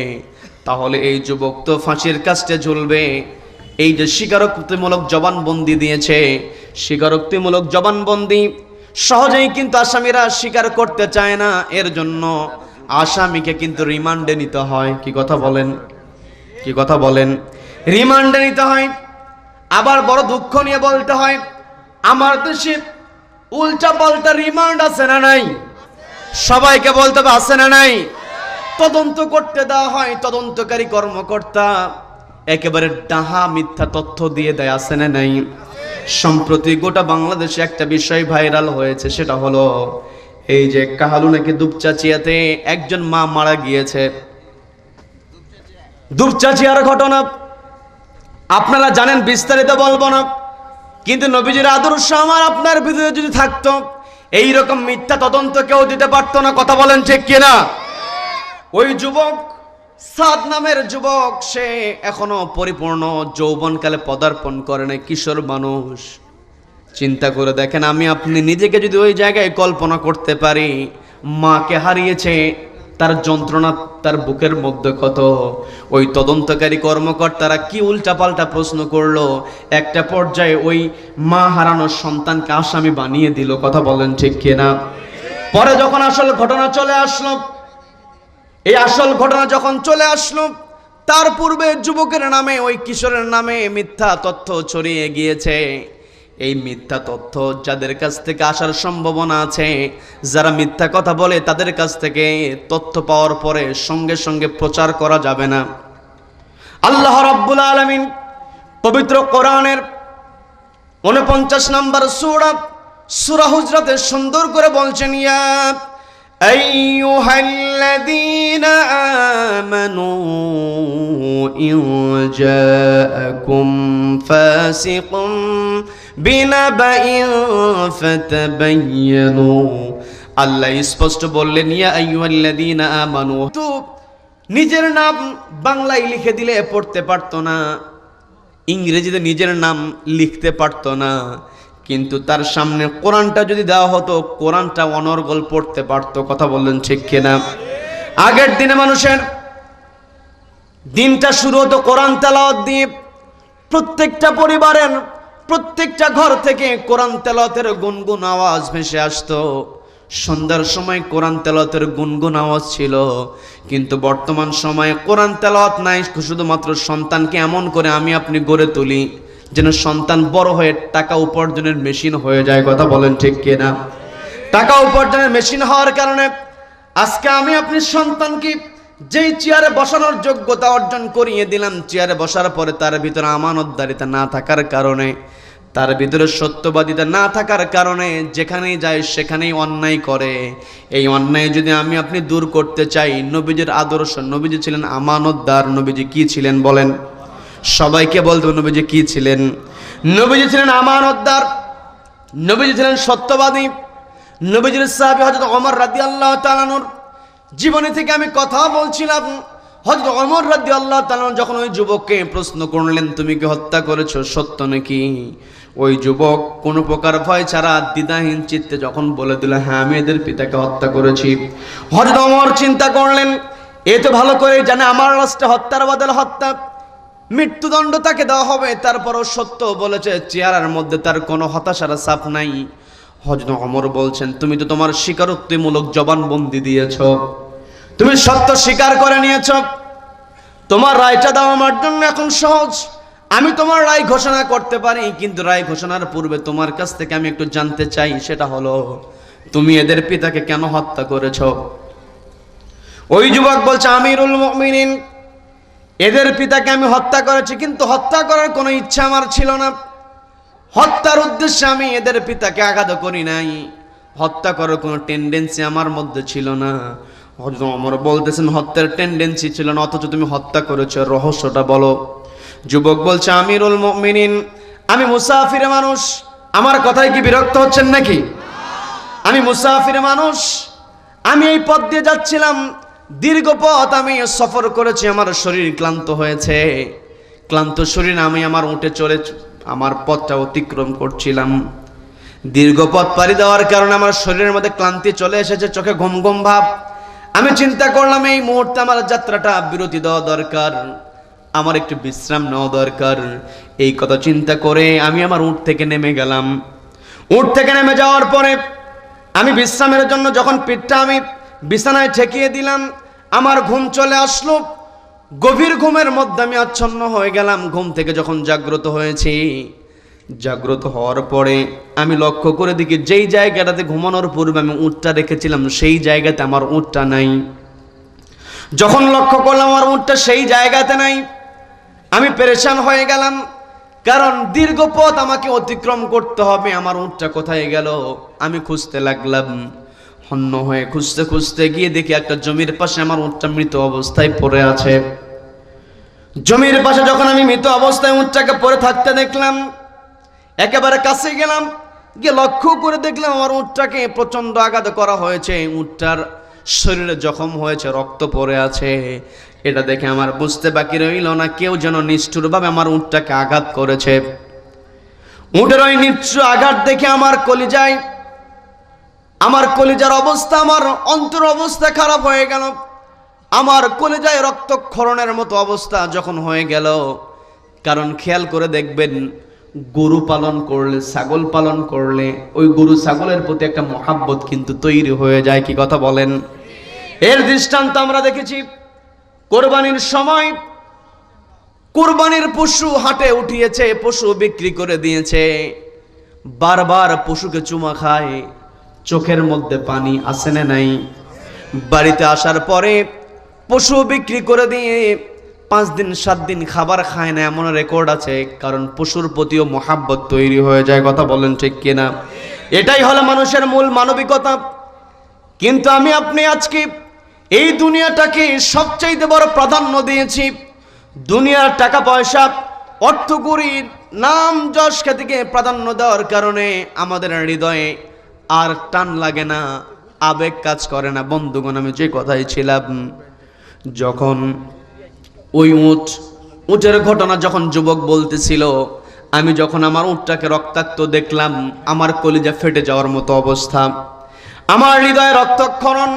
[SPEAKER 1] তাহলে এই যুবক তো ফাঁসির কাস্টে ঝুলবে। এই যে স্বীকারোক্তিমূলক জবানবন্দি দিয়েছে, স্বীকারোক্তিমূলক জবানবন্দি সহজেই কিন্তু আসামিরা স্বীকার করতে চায় না, এর জন্য আসামিকে কিন্তু রিমান্ডে নিতে হয়। কি কথা বলেন? কি কথা বলেন? রিমান্ডে নিতে হয়। আবার বড় দুঃখ নিয়ে বলতে হয়, আমার দেশে উল্টা পাল্টা রিমান্ড আছে না নাই? সবাইকে বলতে হবে আছে না নাই? তদন্ত করতে দেওয়া হয়, তদন্তকারী কর্মকর্তা একেবারে ডাহা মিথ্যা তথ্য দিয়ে দেয়, আছে না নাই? সম্প্রতি গোটা বাংলাদেশে একটা বিষয় ভাইরাল হয়েছে, সেটা হলো এই যে কাহালু নাকি দুপচাচিয়াতে একজন মা মারা গিয়েছে। দুপচাচিয়ার ঘটনা আপনারা জানেন, বিস্তারিত বলবো না, কিন্তু নবীজির আদর্শ আমার আপনার ভিতরে যদি থাকতো, এইরকম মিথ্যা তদন্ত কেউ দিতে পারতো না। কথা বলেন ঠিক কিনা? ওই যুবক সাদ নামের যুবক, সে এখনো পরিপূর্ণ যৌবনকালে পদার্পণ করে নাই, কিশোর মানুষ। চিন্তা করে দেখেন, আমি আপনি নিজেকে যদি ওই জায়গায় কল্পনা করতে পারি, মাকে হারিয়েছে, তার যন্ত্রণা তার বুকের মধ্যে কত। ওই তদন্তকারী কর্মকর্তারা কি উল্টাপাল্টা প্রশ্ন করলো, একটা পর্যায়ে ওই মা হারানোর সন্তানকে আসামি বানিয়ে দিল। কথা বলেন ঠিক কিনা? পরে যখন আসল ঘটনা চলে আসলো, এই আসল ঘটনা যখন চলে আসলো, তার পূর্বে যুবকের নামে, ওই কিশোরের নামে মিথ্যা তথ্য ছড়িয়ে গিয়েছে। এই মিথ্যা তথ্য যাদের কাছ থেকে আসার সম্ভাবনা আছে, যারা মিথ্যা কথা বলে, তাদের কাছ থেকে তথ্য পাওয়ার পরে সঙ্গে সঙ্গে প্রচার করা যাবে না। আল্লাহ রাব্বুল আলামিন পবিত্র কোরআনের 49 নম্বর সূরা হুজরাতে সুন্দর করে বলছেন, ইয়া আইয়ুহাল্লাযীনা আমানু ইন জাআকুম ফাসিকুম বিনাবাইন ফাতাবায়ানু। আল্লাহ স্পষ্ট বললেন, ইয়া আইয়ুহাল্লাযীনা আমানু। তো নিজের নাম বাংলায় লিখে দিলে পড়তে পারতো না, ইংরেজিতে নিজের নাম লিখতে পারতো না, কিন্তু তার সামনে কোরআনটা যদি দেওয়া হতো, কোরআনটা অনর্গল পড়তে পারতো। কথা বললেন ঠিক কিনা? আগের দিনে মানুষের দিনটা শুরু হতো কোরআন তেলাওয়াত দিয়ে, প্রত্যেকটা পরিবারের প্রত্যেকটা ঘর থেকে কোরআন তেলাওয়াতের গুনগুন আওয়াজ ভেসে আসতো। সন্ধ্যার সময় কোরআন তেলাওয়াতের গুনগুন আওয়াজ ছিল। কিন্তু বর্তমান সময়ে কোরআন তেলাওয়াত নাই, শুধুমাত্র সন্তানকে এমন করে আমি আপনি গড়ে তুলি যেন সন্তান বড় হয়ে টাকা উপার্জনের মেশিন হয়ে যায়। কথা বলেন ঠিক কিনা? টাকা উপার্জনের মেশিন হওয়ার কারণে আজকে আমি আপনি সন্তানকে যেই চেয়ারে বসানোর যোগ্যতা অর্জন করিয়ে দিলাম, চেয়ারে বসার পরে তার ভিতরে আমানতদারিতা না থাকার কারণে, তার ভিতরে সত্যবাদিতা না থাকার কারণে যেখানেই যায় সেখানেই অন্যায় করে। এই অন্যায় যদি আমি আপনি দূর করতে চাই, নবীজির আদর্শ, নবীজি ছিলেন আমানতদার। নবীজি কি ছিলেন বলেন? সবাইকে বলতে হবে নবীজি কি ছিলেন? নবীজি ছিলেন আমানতদার, নবীজি ছিলেন সত্যবাদী। নবীজির সাহাবী হযরত ওমর রাদিয়াল্লাহু তাআলা আনহুর জীবনী থেকে আমি কথা বলছিলাম। হযরত ওমর রাদিয়াল্লাহু তাআলা যখন ওই যুবককে প্রশ্ন করলেন, তুমি কি হত্যা করেছো, সত্য নাকি? ওই যুবক কোনো প্রকার ভয় ছাড়া দ্বিধাহীন চিত্তে যখন বলে দিল, হ্যাঁ আমি এদের পিতাকে হত্যা করেছি। হযরত ওমর চিন্তা করলেন, এ তো ভালো করে জানে আমার রাষ্ট্রে হত্যার বদলে হত্যা, মৃত্যুদণ্ড তাকে দেওয়া হবে, তারপরও সত্য বলেছে, চেহারার মধ্যে তার কোনো হতাশার ছাপ নাই। হযরত ওমর বলছেন, তুমি তো তোমার স্বীকারোক্তিমূলক জবানবন্দি দিয়েছ, তুমি সত্য স্বীকার করে নিয়েছ, তোমার রায়টা দাও আমার জন্য এখন সহজ। আমি তোমার রায় ঘোষণা করতে পারি, কিন্তু রায় ঘোষণার পূর্বে তোমার কাছ থেকে আমি একটু জানতে চাই, সেটা হলো তুমি এদের পিতাকে কেন হত্যা করেছ? ওই যুবক বলছে, আমিরুল মুমিনিন, এদের পিতাকে আমি হত্যা করেছি, কিন্তু হত্যা করার কোনো ইচ্ছা আমার ছিল না। হত্যার উদ্দেশ্যে আমি এদের পিতাকে আঘাত করি নাই, হত্যা করার কোনো টেন্ডেন্সি আমার মধ্যে ছিল না। হযরত ওমর বলতেছেন, হত্যার টেন্ডেন্সি ছিল না, অথচ তুমি হত্যা করেছো, রহস্যটা বলো। যুবক বলছে, আমিরুল মুমিনিন, আমি মুসাফির মানুষ। আমার কথায় কি বিরক্ত হচ্ছেন নাকি? আমি মুসাফির মানুষ, আমি এই পথ দিয়ে যাচ্ছিলাম, দীর্ঘ পথ আমি সফর করেছি, আমার শরীর ক্লান্ত হয়েছে। ক্লান্ত শরীর আমি আমার উঠে চলে আমার পথটা অতিক্রম করছিলাম। দীর্ঘ পথ পাড়ি দেওয়ার কারণে আমার শরীরের মধ্যে ক্লান্তি চলে এসেছে, চোখে ঘুম ঘুম ভাব। আমি চিন্তা করলাম এই মুহূর্তে আমার যাত্রাটা বিরতি দেওয়া দরকার, আমার একটু বিশ্রাম নেওয়া দরকার। এই কথা চিন্তা করে আমি আমার উট থেকে নেমে গেলাম। উট থেকে নেমে যাওয়ার পরে আমি বিশ্রামের জন্য যখন পিঠটা আমি বিছানায় ঠেকিয়ে দিলাম, আমার ঘুম চলে আসলো। গভীর ঘুমের মধ্যে আমি আচ্ছন্ন হয়ে গেলাম। ঘুম থেকে যখন জাগ্রত হয়েছি, জাগ্রত হওয়ার পরে আমি লক্ষ্য করে দেখি যেই জায়গাটাতে ঘুমানোর পূর্বে আমি উটটা রেখেছিলাম সেই জায়গাতে আমার উটটা নাই। যখন লক্ষ্য করলাম আমার উটটা সেই জায়গাতে নাই, আমি পেরেশান হয়ে গেলাম, কারণ দীর্ঘ পথ আমাকে অতিক্রম করতে হবে, আমার উটটা কোথায় গেল? আমি খুঁজতে লাগলাম। হন্য হয়ে খুঁজতে খুঁজতে গিয়ে দেখি একটা জমির পাশে আমার উটটা মৃত অবস্থায় পড়ে আছে। জমির পাশে যখন আমি মৃত অবস্থায় উটটাকে পড়ে থাকতে দেখলাম, একেবারে কাছে গেলাম, গিয়ে লক্ষ্য করে দেখলাম আমার উটটাকে প্রচন্ড আঘাত করা হয়েছে। উটটার শরীরে জখম হয়েছে, রক্ত পড়ে আছে। এটা দেখে আমার বুঝতে বাকি রইল না, কেউ যেন নিষ্ঠুরভাবে আমার উটটাকে আঘাত করেছে। উটের ওই নিষ্ঠুর আঘাত দেখে আমার কলিজার অবস্থা, আমার অন্তর অবস্থা খারাপ হয়ে গেল। আমার কলিজায় রক্তক্ষরণের মতো অবস্থা যখন হয়ে গেল, কারণ খেয়াল করে দেখবেন, গরু পালন করলে, ছাগল পালন করলে, ওই গরু ছাগলের প্রতি একটা মহাব্বত কিন্তু তৈরি হয়ে যায়। কি কথা বলেন? এর দৃষ্টান্ত আমরা দেখেছি কোরবানির সময়। কোরবানির পশু হাটে উঠিয়েছে, পশু বিক্রি করে দিয়েছে, বারবার পশুকে চুমা খায়, চোখের মধ্যে পানি আসে না নাই। বাড়িতে আসার পরে পশু বিক্রি করে দিয়ে 5 দিন 7 দিন খাবার খায় না, এমন রেকর্ড আছে। কারণ পশুর প্রতিও মহাব্বত তৈরি হয়ে যায়। কথা বলেন ঠিক কিনা? এটাই হলো মানুষের মূল মানবিকতা। কিন্তু আমি আপনি আজকে এই দুনিয়াটাকে সবচাইতে বড় প্রাধান্য দিয়েছি। দুনিয়ার টাকা পয়সা, অর্থকড়ির, নাম যশ খ্যাতিকে প্রাধান্য দেওয়ার কারণে আমাদের হৃদয়ে আর টান লাগে না, আবেগ কাজ করে না। বন্ধুগণ, আমি যে কথাই ছিলাম, যখন ওই উটের ঘটনা যখন যুবক বলতেছিল, আমি যখন আমার উটটাকে রক্তাক্ত দেখলাম, আমার কলিজা ফেটে যাওয়ার মতো অবস্থা, আমার হৃদয়ে রক্তক্ষরণ।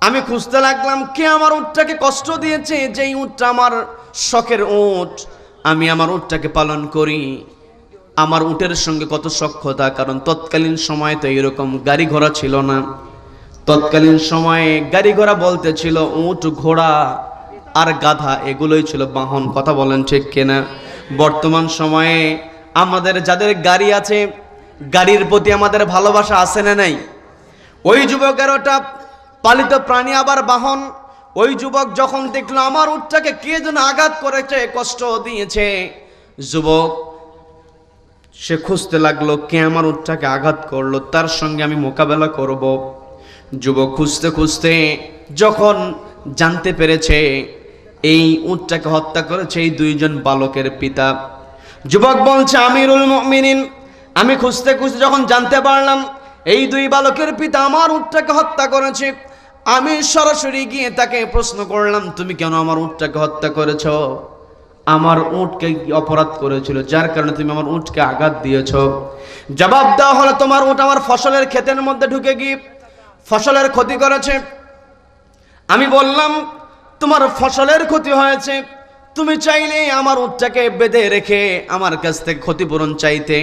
[SPEAKER 1] আমি খুঁজতে লাগলাম কে আমার উটটাকে কষ্ট দিয়েছে, যেই উটটা আমার শখের উট, আমি আমার উটটাকে পালন করি। আমার উটের সঙ্গে কত সখ্যতা, কারণ তৎকালীন সময়ে তো এরকম গাড়ি ঘোড়া ছিল না। তৎকালীন সময়ে গাড়ি ঘোড়া বলতে ছিল উট, ঘোড়া আর গাধা, এগুলোই ছিল বাহন। কথা বলেন ঠিক কিনা? বর্তমান সময়ে আমাদের যাদের গাড়ি আছে, গাড়ির প্রতি আমাদের ভালোবাসা আছে না নাই? ওই যুবকের ওটা পালিত প্রাণী আবার বাহন। ওই যুবক যখন দেখলো আমার উটটাকে কে যেন আঘাত করেছে, কষ্ট দিয়েছে, যুবক সে খুঁজতে লাগলো কে আমার উটটাকে আঘাত করলো, তার সঙ্গে আমি মোকাবেলা করব। যুবক খুঁজতে খুঁজতে যখন জানতে পেরেছে এই উটটাকে হত্যা করেছে এই দুইজন বালকের পিতা, যুবক বলছে আমিরুল মুমিনিন, আমি খুঁজতে খুঁজতে যখন জানতে পারলাম এই দুই বালকের পিতা আমার উটটাকে হত্যা করেছে, আমি সরাসরি গিয়ে তাকে প্রশ্ন করলাম তুমি কেন আমার উটটাকে হত্যা করেছ? আমার উটকে অপরাধ করেছিল যার কারণে তুমি আমার উটকে আঘাত দিয়েছ? জবাব দেওয়া হলো তোমার উট আমার ফসলের ক্ষেতের মধ্যে ঢুকে গিয়ে ফসলের ক্ষতি করেছে। আমি বললাম তোমার ফসলের ক্ষতি হয়েছে, তুমি চাইলে আমার উটটাকে বেঁধে রেখে আমার কাছ থেকে ক্ষতিপূরণ চাইতে,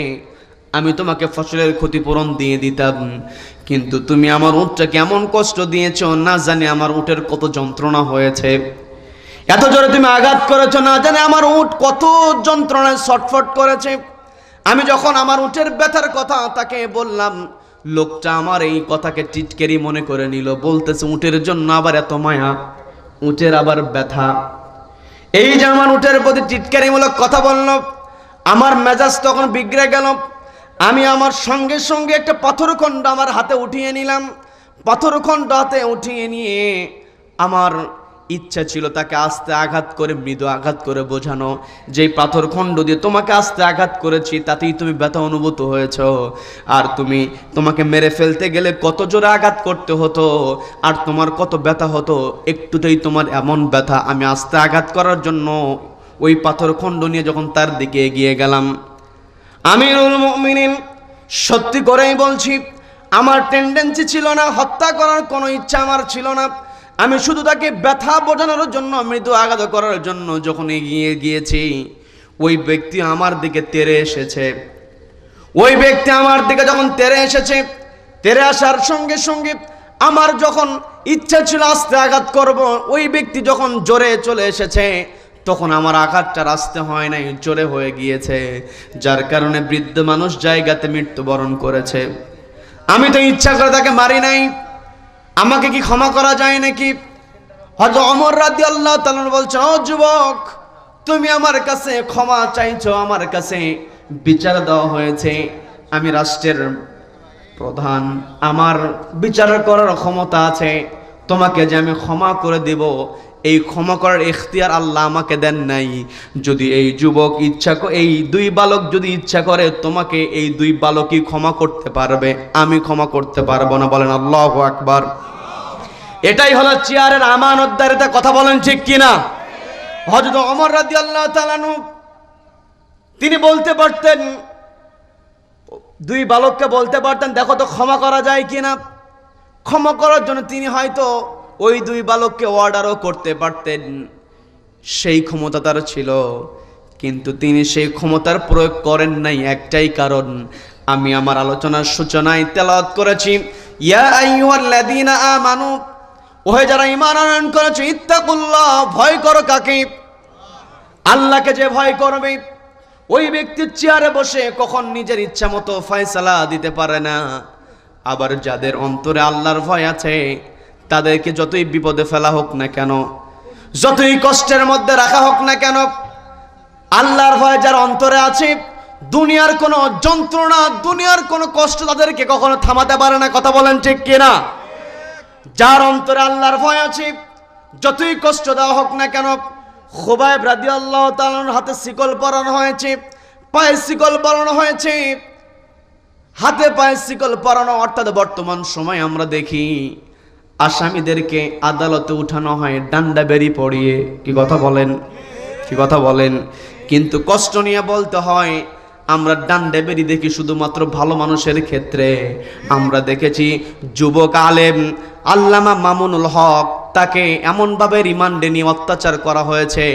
[SPEAKER 1] আমি তোমাকে ফসলের ক্ষতিপূরণ দিয়ে দিতাম, কিন্তু তুমি আমার উটটাকে এমন কষ্ট দিয়েছ, না জানি আমার উটের কত যন্ত্রণা হয়েছে, এত জোরে তুমি আঘাত করেছো, না জানি আমার উট কত যন্ত্রণায় ছটফট করেছে। আমি যখন আমার উটের ব্যথার কথা তাকে বললাম, লোকটা আমার এই কথাকে টিটকেরি মনে করে নিল, বলতেছে উটের জন্য আবার এত মায়া, উটের আবার ব্যথা। এই যে আমার উটের প্রতি টিটকারিমূলক কথা বলল, আমার মেজাজ তখন বিগড়ে গেল। আমি আমার সঙ্গে সঙ্গে একটা পাথরখণ্ড আমার হাতে উঠিয়ে নিলাম। পাথরখণ্ড হাতে উঠিয়ে নিয়ে আমার ইচ্ছা ছিল তাকে আস্তে আঘাত করে, মৃদু আঘাত করে বোঝানো, যে পাথরখণ্ড দিয়ে তোমাকে আস্তে আঘাত করেছি তাতেই তুমি ব্যথা অনুভূত হয়েছ, আর তোমাকে মেরে ফেলতে গেলে কত জোরে আঘাত করতে হতো আর তোমার কত ব্যথা হতো, একটুতেই তোমার এমন ব্যথা। আমি আস্তে আঘাত করার জন্য ওই পাথরখণ্ড নিয়ে যখন তার দিকে এগিয়ে গেলাম, আমিরুল মুমিনিন সত্যি করেই বলছি আমার টেন্ডেন্সি ছিল না, হত্যা করার কোনো ইচ্ছা আমার ছিল না। আমি শুধু তাকে ব্যথা বোঝানোর জন্য, মৃদু আঘাত করার জন্য যখন এগিয়ে গিয়েছি, ওই ব্যক্তি আমার দিকে তেড়ে এসেছে। ওই ব্যক্তি আমার দিকে যখন তেড়ে এসেছে, তেড়ে আসার সঙ্গে সঙ্গে আমার যখন ইচ্ছা ছিল আস্তে আঘাত করব, ওই ব্যক্তি যখন জোরে চলে এসেছে, তখন আমার আঘাতটা রাস্তে হয় নাই, জোরে হয়ে গিয়েছে, যার কারণে বৃদ্ধ মানুষ জায়গাতে মৃত্যুবরণ করেছে। আমি তো ইচ্ছা করে তাকে মারি নাই, আমাকে কি ক্ষমা করা যায় নাকি? হযরত ওমর রাদিয়াল্লাহু তাআলা বলছেন, ও যুবক, তুমি আমার কাছে ক্ষমা চাইছো, আমার কাছে বিচার দেওয়া হয়েছে, আমি রাষ্ট্রের প্রধান, আমার বিচার করার ক্ষমতা আছে, তোমাকে যে আমি ক্ষমা করে দেব এই ক্ষমা করার ইখতিয়ার আল্লাহ আমাকে দেন নাই। যদি এই যুবক এই দুই বালক যদি ইচ্ছা করে তোমাকে এই দুই বালকই ক্ষমা করতে পারবে, আমি ক্ষমা করতে পারবো না। বলেন আল্লাহু আকবার। এটাই হলো চেয়ারের আমানতদারিতা। কথা বলেন ঠিক কিনা? হযরত ওমর রাদিয়াল্লাহু তাআলা আনহু তিনি বলতে পারতেন, দুই বালককে বলতে পারতেন দেখো তো ক্ষমা করা যায় কিনা। ক্ষমা করার জন্য তিনি হয়তো ওই দুই বালককে অর্ডারও করতে পারতেন, সেই ক্ষমতা তার ছিল, কিন্তু তিনি সেই ক্ষমতার প্রয়োগ করেন নাই। একটাই কারণ, আমি আমার আলোচনার সূচনায় তেলাওয়াত করেছি, ইয়া আইয়ুহাল্লাযীনা আমানু, ওহে যারা ঈমান আনয়ন করেছে, ইত্তাকুল্লাহ, ভয় করো কাকে? আল্লাহকে যে ভয় করবে ওই ব্যক্তির চেয়ারে বসে কখন নিজের ইচ্ছা মতো ফয়সালা দিতে পারে না। আবার যাদের অন্তরে আল্লাহর ভয় আছে, তাদেরকে যতই বিপদে ফেলা হোক না কেন, যতই কষ্টের মধ্যে রাখা হোক না কেন, আল্লাহর ভয় যার অন্তরে আছে, দুনিয়ার কোনো যন্ত্রণা, দুনিয়ার কোনো কষ্ট তাদেরকে কখনো থামাতে পারে না। কথা বলেন ঠিক কিনা? যার অন্তরে আল্লাহর ভয় আছে, যতই কষ্ট দেওয়া হোক না কেন। খুবাইব রাদিয়াল্লাহু তাআলার হাতে শিকল পরানো হয়েছে, পায়ে শিকল পরানো হয়েছে, হাতে পায়ে শিকল পরানো। অর্থাৎ বর্তমান সময় আমরা দেখি আসামিদেরকে আদালতে উঠানো হয় ডান্ডা বেরি পড়িয়ে। কি কথা বলেন? কি কথা বলেন? কিন্তু কষ্ট নিয়ে বলতে হয়, আমরা ডান্ডা বেরি দেখি শুধুমাত্র ভালো মানুষের ক্ষেত্রে। আমরা দেখেছি যুবক আলেম আল্লামা মামুনুল হক তাকে এমনভাবে রিমান্ডে নিয়ে অত্যাচার করা হয়েছে,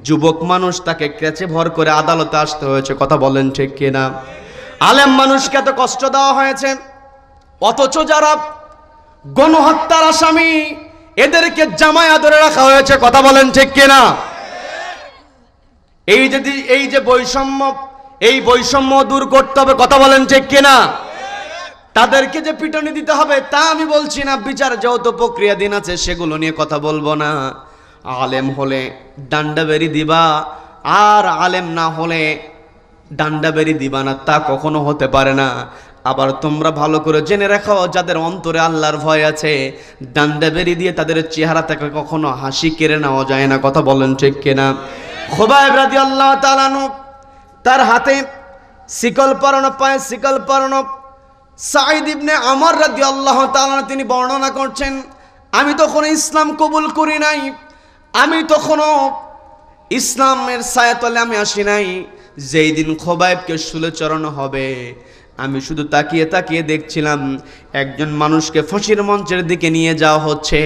[SPEAKER 1] যুবক মানুষ তাকে ক্রেচে ভর করে আদালতে আসতে হয়েছে। কথা বলেন ঠিক কিনা? আলেম মানুষকে এত কষ্ট দেওয়া হয়েছে, অথচ যারা গণহত্যার আসামি এদেরকে জামায়া ধরে রাখা হয়েছে। কথা বলেন ঠিক কিনা? এই যে বৈষম্য, এই বৈষম্য দূর করতে হবে। কথা বলেন ঠিক কিনা? তাদেরকে যে পিটনি দিতে হবে তা আমি বলছি না, বিচার যত প্রক্রিয়াধীন আছে সেগুলো নিয়ে কথা বলবো না। আলেম হলে ডান্ডা বেরি দিবা, আর আলেম না হলে ডান্ডা বেরি দিবা না, তা কখনো হতে পারে না। আবার তোমরা ভালো করে জেনে রাখো, যাদের অন্তরে আল্লাহর ভয় আছে, ডান্ডা বেরি দিয়ে তাদের চেহারা থেকে কখনো হাসি কেড়ে নেওয়া যায় না। কথা বলেন ঠিক কিনা? খুবাইব রাদিয়াল্লাহু তাআলা আনহু, তার হাতে শিকল পরানো, পায়ে শিকল পরানো। সাঈদ ইবনে আমর রাদিয়াল্লাহু তাআলা তিনি বর্ণনা করছেন, আমি তখন ইসলাম কবুল করি নাই, আমি তখনও ইসলামের ছায়াতলে আমি আসি নাই। যেই দিন খুবাইবকে শুলে চড়ানো হবে, আমি শুধু তাকিয়ে তাকিয়ে দেখছিলাম একজন মানুষকে ফাঁসির মঞ্চের দিকে নিয়ে যাওয়া হচ্ছে,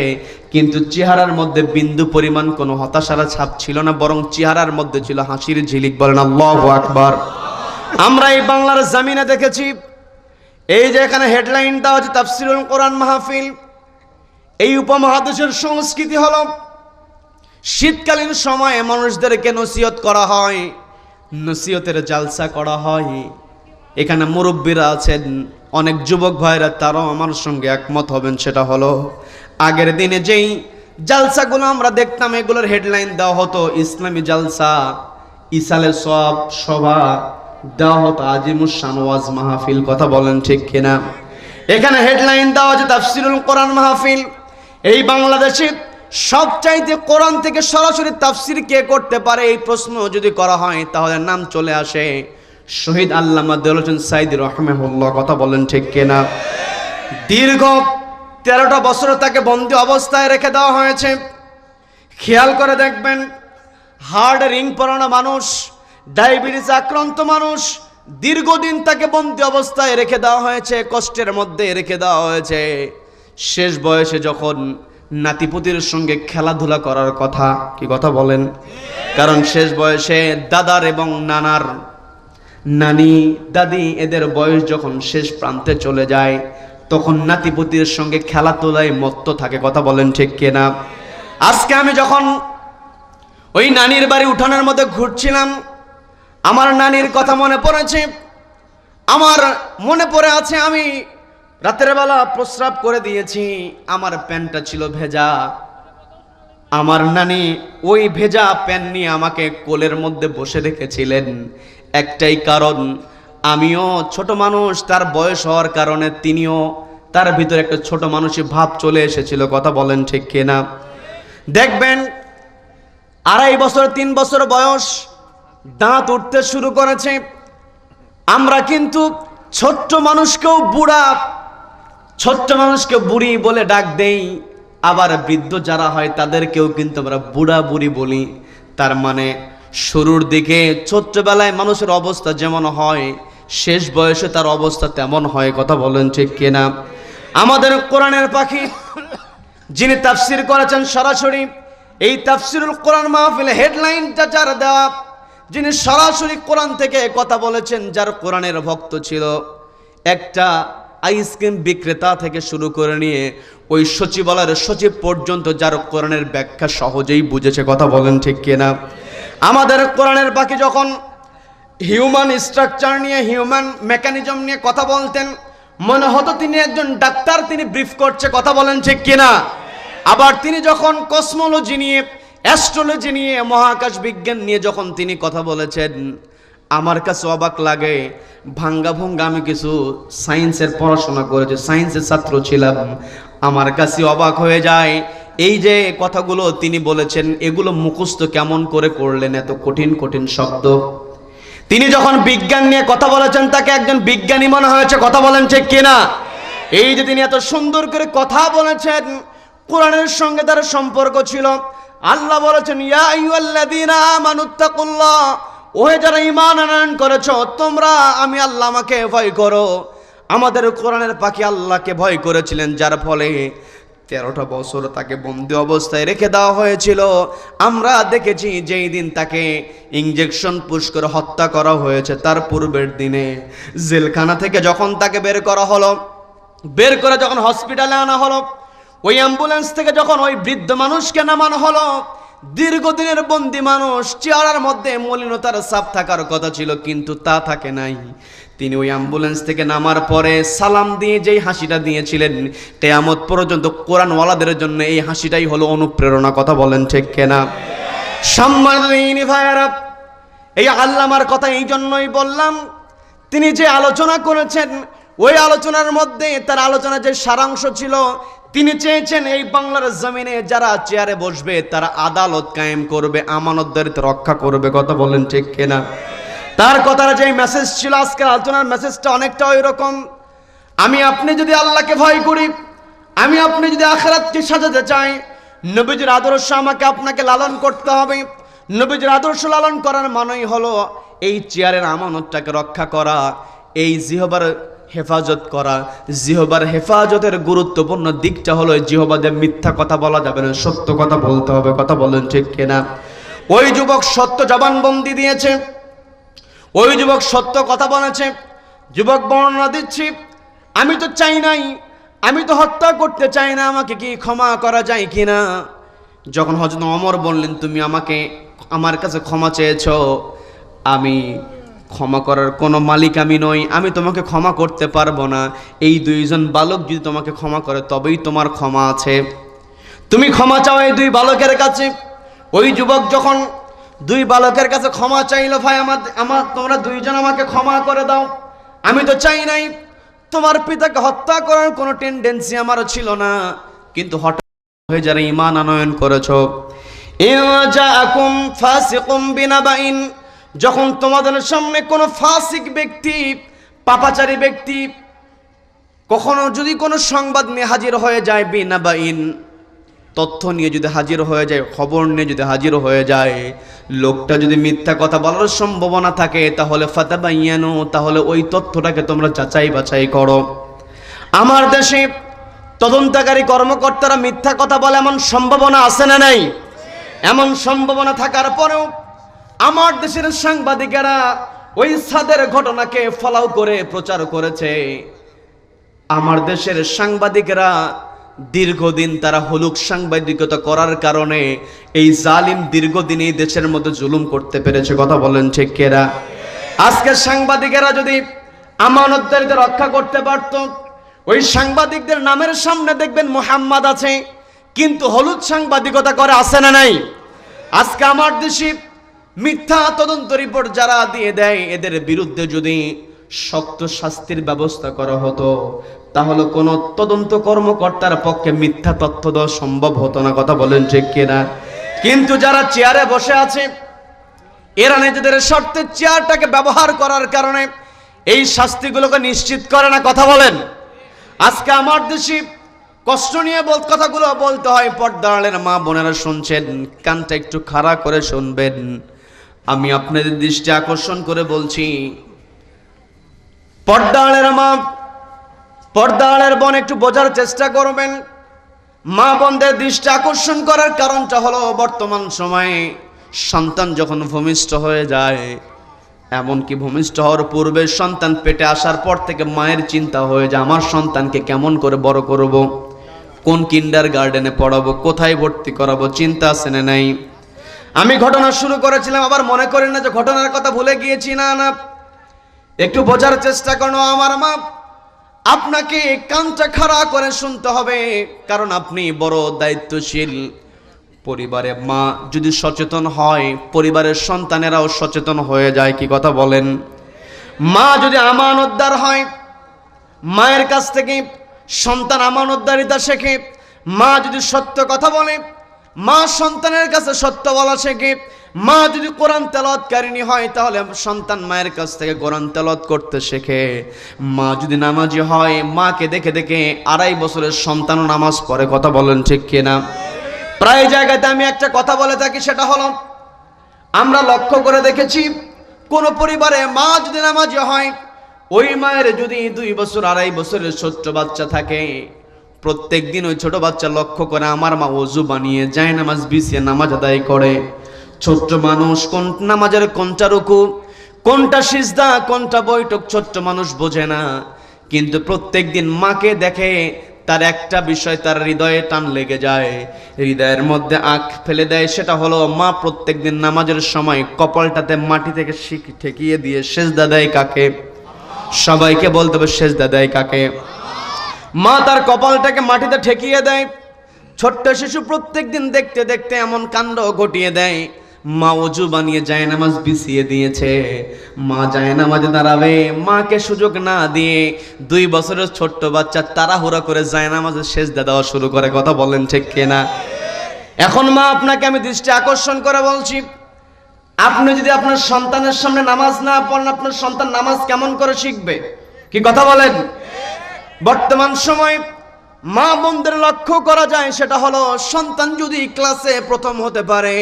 [SPEAKER 1] কিন্তু চেহারার মধ্যে বিন্দু পরিমাণ কোনো হতাশার ছাপ ছিল না, বরং চেহারার মধ্যে ছিল হাসির ঝিলিক। বলেন আল্লাহু আকবার। আমরা এই বাংলার জমিনে দেখেছি, এই যে এখানে হেডলাইনটা হচ্ছে তাফসিরুল কোরআন মাহফিল। এই উপমহাদেশের সংস্কৃতি হলো শীতকালীন সময়ে মানুষদেরকে নসিহত করা হয়, নসিহতের জালসা করা হয়। এখানে মুরব্বীরা আছেন, অনেক যুবক ভাইরা, তারাও আমার সঙ্গে একমত হবেন। সেটা হলো আগের দিনে যেই জালসাগুলো আমরা দেখতাম, এগুলোর হেডলাইন দেওয়া হতো ইসলামী জালসা, ইসালে সব সভা দেওয়া হতো আজিমুস শান ওয়াজ মাহফিল। কথা বলেন ঠিক কিনা? এখানে হেডলাইন দেওয়া আছে তাফসিরুল কোরআন মাহফিল। এই বাংলাদেশে সবচাইতে কোরআন থেকে সরাসরি তাফসির কে করতে পারে, এই প্রশ্ন যদি করা হয় তাহলে নাম চলে আসে শহীদ আল্লামা দেলোয়ার হোসেন সাঈদী রাহিমাহুল্লাহ। কথা বলেন ঠিক কিনা? দীর্ঘ 13টা বছর তাকে বন্দী অবস্থায় রেখে দেওয়া হয়েছে। খেয়াল করে দেখবেন, হার্ট রিং পরানো মানুষ, ডায়াবেটিস আক্রান্ত মানুষ, দীর্ঘদিন তাকে বন্দী অবস্থায় রেখে দেওয়া হয়েছে, কষ্টের মধ্যে রেখে দেওয়া হয়েছে। শেষ বয়সে যখন নাতিপুতির সঙ্গে খেলাধুলা করার কথা, কি কথা বলেন? কারণ শেষ বয়সে দাদার এবং নানার, নানি দাদি এদের বয়স যখন শেষ প্রান্তে চলে যায়, তখন নাতিপুতির সঙ্গে খেলাধুলায় মত্ত থাকে। কথা বলেন ঠিক কিনা? আজকে আমি যখন ওই নানির বাড়ি উঠানের মধ্যে ঘুরছিলাম, আমার নানির কথা মনে পড়েছে। আমার মনে পড়ে আছে, আমি রাতের বেলা প্রস্রাব করে দিয়েছি, আমার প্যান্টটা ছিল ভেজা। আমার নানি ওই ভেজা প্যান্ট নিয়ে আমাকে কোলের মধ্যে বসে রেখেছিলেন, একটাই কারণ, আমিও ছোট মানুষ, তার বয়স হওয়ার কারণে তিনিও, তার ভিতরে একটা ছোট মানুষই ভাব চলে এসেছিল। কথা বলেন ঠিক কিনা? দেখবেন 2.5 বছর 3 বছর বয়স, দাঁত উঠতে শুরু করেছে। আমরা কিন্তু ছোট্ট মানুষকেও বুড়া, ছোট্ট মানুষকে বুড়ি বলে ডাক দেই, আবার বৃদ্ধ যারা হয় তাদেরকেও কিন্তু আমরা বুড়া বুড়ি বলি। তার মানে শুরুর দিকে ছোট্টবেলায় মানুষের অবস্থা যেমন হয়, শেষ বয়সে তার অবস্থা তেমন হয়। কথা বলেন ঠিক কিনা? আমাদের কোরআনের পাখি যিনি তাফসির করেছেন সরাসরি, এই তাফসিরুল কোরআন মাহফিলে হেডলাইনটা যার দেওয়া, যিনি সরাসরি কোরআন থেকে কথা বলেছেন, যার কোরআনের ভক্ত ছিল, একটা আইসক্রিম বিক্রেতা থেকে শুরু করে নিয়ে ওই সচিবালয়ের সচিব পর্যন্ত, যার কোরআনের ব্যাখ্যা সহজেই বুঝেছে। কথা বলেন ঠিক কিনা? আমাদের কোরআনের পাখি যখন হিউম্যান স্ট্রাকচার নিয়ে, হিউম্যান মেকানিজম নিয়ে কথা বলতেন, মনে হতো তিনি একজন ডাক্তার, তিনি ব্রিফ করছে। কথা বলেন ঠিক কিনা? আবার তিনি যখন কসমোলজি নিয়ে, অ্যাস্ট্রোলজি নিয়ে, মহাকাশ বিজ্ঞান নিয়ে যখন তিনি কথা বলেছেন, আমার কাছে অবাক লাগে। ভাঙ্গা ভঙ্গা আমি কিছু সায়েন্সের পড়াশোনা করেছি, সায়েন্সের ছাত্র ছিলাম, আমার কাছে অবাক হয়ে যায় এই যে কথাগুলো তিনি বলেছেন, এগুলো মুখস্থ কেমন করে করলেন, এত কঠিন কঠিন শব্দ। তিনি যখন বিজ্ঞান নিয়ে কথা বলেছেন, তাকে একজন বিজ্ঞানী মনে হয়েছে। কথা বলেন ঠিক কিনা? এই যে তিনি এত সুন্দর করে কথা বলেছেন, কোরআনের সঙ্গে তার সম্পর্ক ছিল। আল্লাহ বলেছেন, ইয়া আইয়ুহাল্লাযীনা আমানুত্তাকুল্লাহ, ওহে যারা ঈমান আনয়ন করেছো, তোমরা আমি আল্লাহ আমাকে ভয় করো। আমাদের কোরআনের পাখি আল্লাহকে ভয় করেছিলেন, যার ফলে 13টা বছর তাকে বন্দি অবস্থায় রেখে দেওয়া হয়েছিল। আমরা দেখেছি যেই দিন তাকে ইনজেকশন পুশ করে হত্যা করা হয়েছে তার পূর্বের দিনে জেলখানা থেকে যখন তাকে বের করা হলো, বের করে যখন হসপিটালে আনা হলো, ওই অ্যাম্বুলেন্স থেকে যখন ওই বৃদ্ধ মানুষকে নামানো হলো, দীর্ঘদিনের বন্দি মানুষ, চেহারার মধ্যে মলিনতার ছাপ থাকার কথা ছিল কিন্তু তা থাকে নাই। তিনি ওই অ্যাম্বুলেন্স থেকে নামার পরে সালাম দিয়ে যেই হাসিটা দিয়েছিলেন, কিয়ামত পর্যন্ত কোরআনওয়ালাদের জন্য এই হাসিটাই হলো অনুপ্রেরণা। কথা বলেন ঠিক কিনা? সম্মানিত ভাইয়েরা, এই আল্লামার কথা এই জন্যই বললাম, তিনি যে আলোচনা করেছেন ওই আলোচনার মধ্যে তার আলোচনার যে সারাংশ ছিল, তিনি চেয়েছেন এই বাংলার জমিনে যারা চেয়ারে বসবে তারা আদালত কায়েম করবে, আমানতদারিত্ব রক্ষা করবে। কথা বলেন ঠিক কিনা? তার কথার যে মেসেজ ছিল, আজকের আলোচনার মেসেজটা অনেকটা ওই রকম। আমি আপনি যদি আল্লাহকে ভয় করি, আমি আপনি যদি আখিরাতকে সাজাতে চাই, নবীজির আদর্শ আমাকে আপনাকে লালন করতে হবে। নবীজির আদর্শ লালন করার মানেই হলো এই চেয়ারের আমানতটাকে রক্ষা করা, এই জিহবার হেফাজত করা। জিহবার হেফাজতের গুরুত্বপূর্ণ দিকটা হলো জিহবাদে মিথ্যা কথা বলা যাবে না, সত্য কথা বলতে হবে। কথা বলেন ঠিক কিনা? ওই যুবক সত্য জবানবন্দি দিয়েছে, ওই যুবক সত্য কথা বলেছে। যুবক বর্ণনা দিচ্ছি, আমি তো চাই নাই, আমি তো হত্যা করতে চাই না, আমাকে কি ক্ষমা করা যায় কিনা? যখন হযরত ওমর বললেন তুমি আমাকে আমার কাছে ক্ষমা চেয়েছো, আমি ক্ষমা করার কোনো মালিক আমি নই, আমি তোমাকে ক্ষমা করতে পারবো না। এই দুইজন বালক যদি তোমাকে ক্ষমা করে তবেই তোমার ক্ষমা আছে, তুমি ক্ষমা চাও এই দুই বালকের কাছে। ওই যুবক যখন দুই বালকের কাছে ক্ষমা চাইলো, ভাই আমার তোমরা দুইজন আমাকে ক্ষমা করে দাও, আমি তো চাই নাই, তোমার পিতাকে হত্যা করার কোনো টেন্ডেন্সি আমারও ছিল না, কিন্তু হঠাৎ হয়ে যারা ঈমান আনয়ন করেছো, ইনজাআকুম ফাসিকুম বিনাবাইন, যখন তোমাদের সামনে কোনো ফাসিক ব্যক্তি, পাপাচারী ব্যক্তি কখনো যদি কোনো সংবাদ নিয়ে হাজির হয়ে যায়, বিনাবাইন তথ্য নিয়ে যদি হাজির হয়ে যায়, খবর নিয়ে যদি হাজির হয়ে যায়, লোকটা যদি মিথ্যা কথা বলার সম্ভাবনা থাকে, তাহলে ফাতাবাইয়ানু, তাহলে ওই তথ্যটাকে তোমরা যাচাই বাছাই করো। আমার দেশে তদন্তকারী কর্মকর্তারা মিথ্যা কথা বলে এমন সম্ভাবনা আছে না নাই? এমন সম্ভাবনা থাকার পরেও আমার দেশের সাংবাদিকেরা ওই সাদের ঘটনাকে ফলাও করে প্রচার করেছে। আমার দেশের সাংবাদিকেরা দীর্ঘদিন তারা হলুক সাংবাদিকতা করার কারণে এই জালিম দীর্ঘদিন এই দেশের মধ্যে জুলুম করতে পেরেছে। কথা বলেন ঠিক কিনা? আজকের সাংবাদিকেরা যদি আমানতদারিত্ব রক্ষা করতে পারত, ওই সাংবাদিকদের নামের সামনে দেখবেন মুহাম্মদ আছে, কিন্তু হলুদ সাংবাদিকতা করে আছে না নাই? আজকে আমার দেশে মিথ্যা তদন্ত রিপোর্ট যারা দিয়ে দেয়, এদের বিরুদ্ধে যদি শক্ত শাস্তির ব্যবস্থা করা হতো, তাহলে কোন তদন্ত কর্মকর্তার পক্ষে মিথ্যা তথ্য দেওয়া সম্ভব হতো না। কথা বলেন ঠিক কিনা? কিন্তু যারা চেয়ারে বসে আছে, এরা নিজেদের স্বার্থে চেয়ারটাকে ব্যবহার করার কারণে এই শাস্তিগুলোকে নিশ্চিত করে না। কথা বলেন। আজকে আমার দেশে কষ্ট নিয়ে কথাগুলো বলতে হয়। পর্দার মা বোনেরা শুনছেন, কানটা একটু খাড়া করে শুনবেন। আমি আপনাদের দৃষ্টি আকর্ষণ করে বলছি, পর্দার মা, পর্দার বোন একটু বোঝার চেষ্টা করবেন। মা বোনদের দৃষ্টি আকর্ষণ করার কারণটা হলো, বর্তমান সময়ে সন্তান যখন ভূমিষ্ঠ হয়ে যায়, এমনকি ভূমিষ্ঠ হওয়ার পূর্বে সন্তান পেটে আসার পর থেকে মায়ের চিন্তা হয়ে যায় আমার সন্তানকে কেমন করে বড় করব, কোন কিন্ডার গার্ডেনে পড়াবো, কোথায় ভর্তি করাবো, চিন্তা আছে না নাই? আমি ঘটনা শুরু করেছিলাম, আবার মনে করেন না যে ঘটনার কথা ভুলে গিয়েছি। না না, একটু বোঝার চেষ্টা করো আমার মা। আপনাকে কানটা খাড়া করে শুনতে হবে, কারণ আপনি বড় দায়িত্বশীল। পরিবারে মা যদি সচেতন হয়, পরিবারের সন্তানেরাও সচেতন হয়ে যায়। কি কথা বলেন? মা যদি আমানতদার হয়, মায়ের কাছ থেকে সন্তান আমানতদারিতা শেখে। মা যদি সত্য কথা বলে, মা সন্তানের কাছে সত্য বলা শেখে। মা যদি কোরআন তেলাওয়াতকারিনী হয়, তাহলে সন্তান মায়ের কাছ থেকে কোরআন তেলাওয়াত করতে শেখে। মা যদি নামাজি হয়, মাকে দেখে দেখে 2.5 বছরের সন্তানও নামাজ পড়ে। কথা বলেন ঠিক কিনা? প্রায় জায়গাতে আমি একটা কথা বলে থাকি, সেটা হলো, আমরা লক্ষ্য করে দেখেছি, কোন পরিবারে মা যদি নামাজি হয়, ওই মায়ের যদি 2 বছর 2.5 বছরের ছোট্ট বাচ্চা থাকে, প্রত্যেক দিন ওই ছোট বাচ্চা লক্ষ্য করে আমার মা ওযু বানিয়ে যায় নামাজ বিছিয়ে নামাজ আদায় করে। ছোট্ট মানুষ কোন নামাজের কোনটা রুকু, কোনটা সিজদা, কোনটা বৈঠক ছোট্ট মানুষ বোঝে না, কিন্তু প্রত্যেক দিন মাকে দেখে তার একটা বিষয় তার হৃদয়ে টান লেগে যায়, হৃদয়ের মধ্যে আঁখ ফেলে দেয়। সেটা হলো মা প্রত্যেকদিন নামাজের সময় কপালটাতে মাটি থেকে ঠেকিয়ে দিয়ে সেজদা দেয় কাকে? সবাইকে বলতে হবে সেজদা দেয় কাকে? মা তার কপালটাকে মাটিতে ঠেকিয়ে দেয়। ছোট্ট শিশু প্রত্যেকদিন দেখতে দেখতে এমন কাণ্ড ঘটিয়ে দেয়, মা ওযু বানিয়ে জায়নামাজ বিছিয়ে দিয়েছে, মা জায়নামাজে দাঁড়াবে, মাকে সুযোগ না দিয়ে 2 বছরের ছোট্ট বাচ্চা তাড়াহুড়া করে জায়নামাজে সেজদা দেওয়া শুরু করে। কথা বলেন ঠিক কিনা? এখন মা আপনাকে আমি দৃষ্টি আকর্ষণ করে বলছি, আপনি যদি আপনার সন্তানের সামনে নামাজ না পড়েন, আপনার সন্তান নামাজ কেমন করে শিখবে? কি কথা বলেন? বর্তমান সময় মা বোনদের লক্ষ্য করা যায়, সেটা হলো সন্তান যদি ক্লাসে প্রথম হতে পারে,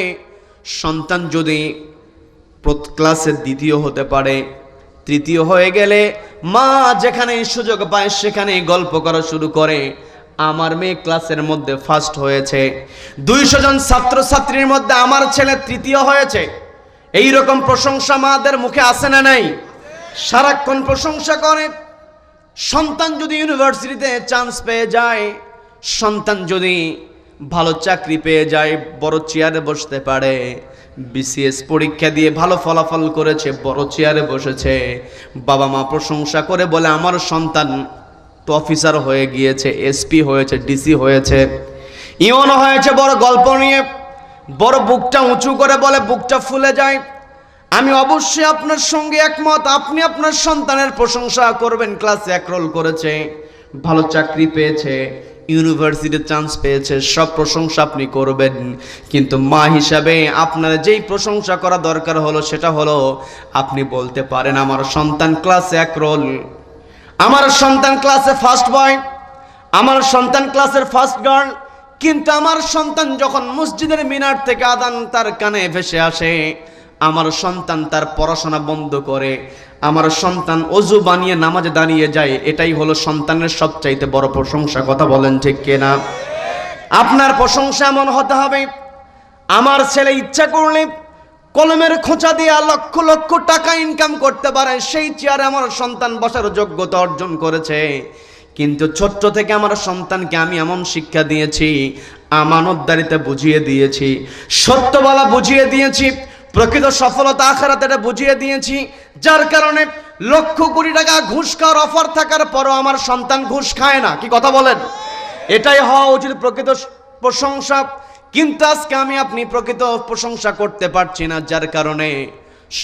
[SPEAKER 1] সন্তান যদি ক্লাসে দ্বিতীয় হতে পারে, তৃতীয় হয়ে গেলে মা যেখানে সুযোগ পায় সেখানে গল্প করা শুরু করে, আমার মেয়ে ক্লাসের মধ্যে ফার্স্ট হয়েছে, 200 জন ছাত্রছাত্রীর মধ্যে আমার ছেলে তৃতীয় হয়েছে। এই রকম প্রশংসা মাদের মুখে আসে না নাই? সারাক্ষণ প্রশংসা করে। সন্তান যদি ইউনিভার্সিটিতে চান্স পেয়ে যায়, সন্তান যদি ভালো চাকরি পেয়ে যায়, বড় চেয়ারে বসতে পারে, বিসিএস পরীক্ষা দিয়ে ভালো ফলাফল করেছে, বড় চেয়ারে বসেছে, বাবা মা প্রশংসা করে বলে আমার সন্তান তো অফিসার হয়ে গিয়েছে, এসপি হয়েছে, ডিসি হয়েছে, ইওনো হয়েছে, বড় গল্প নিয়ে বড় বুকটা উঁচু করে বলে, বুকটা ফুলে যায়। আমি অবশ্যই আপনার সঙ্গে একমত, আপনি আপনার সন্তানের প্রশংসা করবেন, ক্লাসে 1 রোল করেছে, ভালো চাকরি পেয়েছে, ইউনিভার্সিটিতে চান্স পেয়েছে, সব প্রশংসা আপনি করবেন। কিন্তু মা হিসাবে আপনার যেই প্রশংসা করা দরকার হলো সেটা হলো আপনি বলতে পারেন আমার সন্তান ক্লাসে 1 রোল, আমার সন্তান ক্লাসে ফার্স্ট বয়, আমার সন্তান ক্লাসের ফার্স্ট গার্ল, কিন্তু আমার সন্তান যখন মসজিদের মিনার থেকে আযান তার কানে ভেসে আসে, আমার সন্তান তার পড়াশোনা বন্ধ করে, আমার সন্তান ওযু বানিয়ে নামাজে দাঁড়িয়ে যায়, এটাই হলো সন্তানের সবচাইতে বড় প্রশংসা। কথা বলেন ঠিক কিনা? আপনার প্রশংসা এমন হতে হবে, আমার ছেলে ইচ্ছা করলে কলমের খোঁচা দিয়ে লক্ষ লক্ষ টাকা ইনকাম করতে পারে, সেই চেয়ারে আমার সন্তান বসার যোগ্যতা অর্জন করেছে। কিন্তু ছোট্ট থেকে আমার সন্তানকে আমি এমন শিক্ষা দিয়েছি, আমানতদারিতে বুঝিয়ে দিয়েছি, সত্য বলা বুঝিয়ে দিয়েছি, প্রকৃত সফলতা আখিরাতে এটা বুঝিয়ে দিয়েছি, যার কারণে লক্ষ কোটি টাকা ঘুষ খাওয়ার অফার থাকার পরও আমার সন্তান ঘুষ খায় না। কি কথা বলেন? এটাই হওয়া উচিত প্রকৃত প্রশংসা। কিন্তু আজকে আমি আপনি প্রকৃত প্রশংসা করতে পারছি না, যার কারণে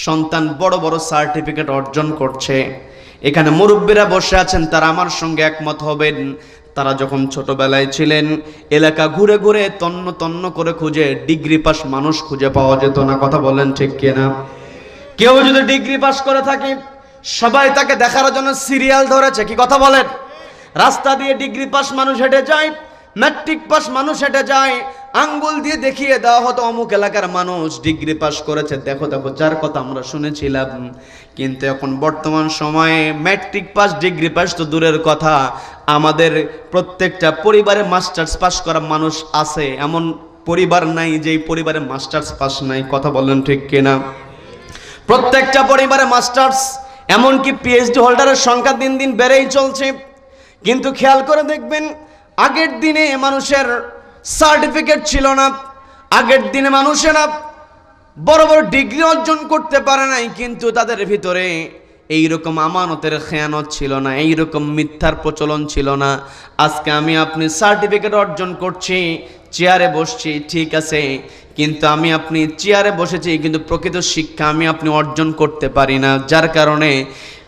[SPEAKER 1] সন্তান বড় বড় সার্টিফিকেট অর্জন করছে। এখানে মুরব্বীরা বসে আছেন, তারা আমার সঙ্গে একমত হবেন, তারা যখন ছোটবেলায় ছিলেন এলাকা ঘুরে ঘুরে তন্ন তন্ন করে খুঁজে ডিগ্রি পাস মানুষ খুঁজে পাওয়া যেত না। কথা বলেন ঠিক কিনা? কেউ যদি ডিগ্রি পাস করে থাকে সবাই তাকে দেখার জন্য সিরিয়াল ধরেছে। কি কথা বলেন? রাস্তা দিয়ে ডিগ্রি পাস মানুষ হেঁটে যায়, ম্যাট্রিক পাস মানুষ হেঁটে যায়, আঙ্গুল দিয়ে দেখিয়ে দেওয়া হতো অমুক এলাকার মানুষ ডিগ্রি পাস করেছে, দেখো দেখো, যার কথা আমরা শুনেছিলাম। কিন্তু এখন বর্তমান সময়ে ম্যাট্রিক পাস ডিগ্রি পাস তো দূরের কথা, আমাদের প্রত্যেকটা পরিবারে মাস্টার্স পাস করা মানুষ আছে, এমন পরিবার নাই যেই পরিবারে মাস্টার্স পাস নাই। কথা বলেন ঠিক কিনা? প্রত্যেকটা পরিবারে মাস্টার্স, এমনকি পিএইচডি হোল্ডারের সংখ্যা দিন দিন বেড়েই চলছে। কিন্তু খেয়াল করে দেখবেন, আগের দিনে মানুষের সার্টিফিকেট ছিল না, আগের দিনে মানুষেরা বড় বড় ডিগ্রি অর্জন করতে পারে নাই, কিন্তু তাদের ভিতরে এইরকম আমানতের খেয়ানত ছিল না, এইরকম মিথ্যার প্রচলন ছিল না। আজকে আমি আপনি সার্টিফিকেট অর্জন করছি, চেয়ারে বসছি, ঠিক আছে, কিন্তু আমি আপনি চেয়ারে বসেছি কিন্তু প্রকৃত শিক্ষা আমি আপনি অর্জন করতে পারি না, যার কারণে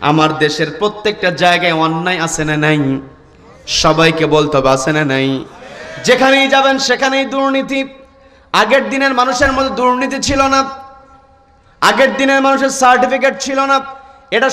[SPEAKER 1] আমার দেশের প্রত্যেকটা জায়গায় অন্যায় আছে না নাই? সবাইকে বলতে হবে আছে না নাই? যেখানেই যাবেন সেখানেই দুর্নীতি। আগের দিনের মানুষের মধ্যে দুর্নীতি ছিল না, আগের দিনের মানুষের সার্টিফিকেট ছিল না, এটা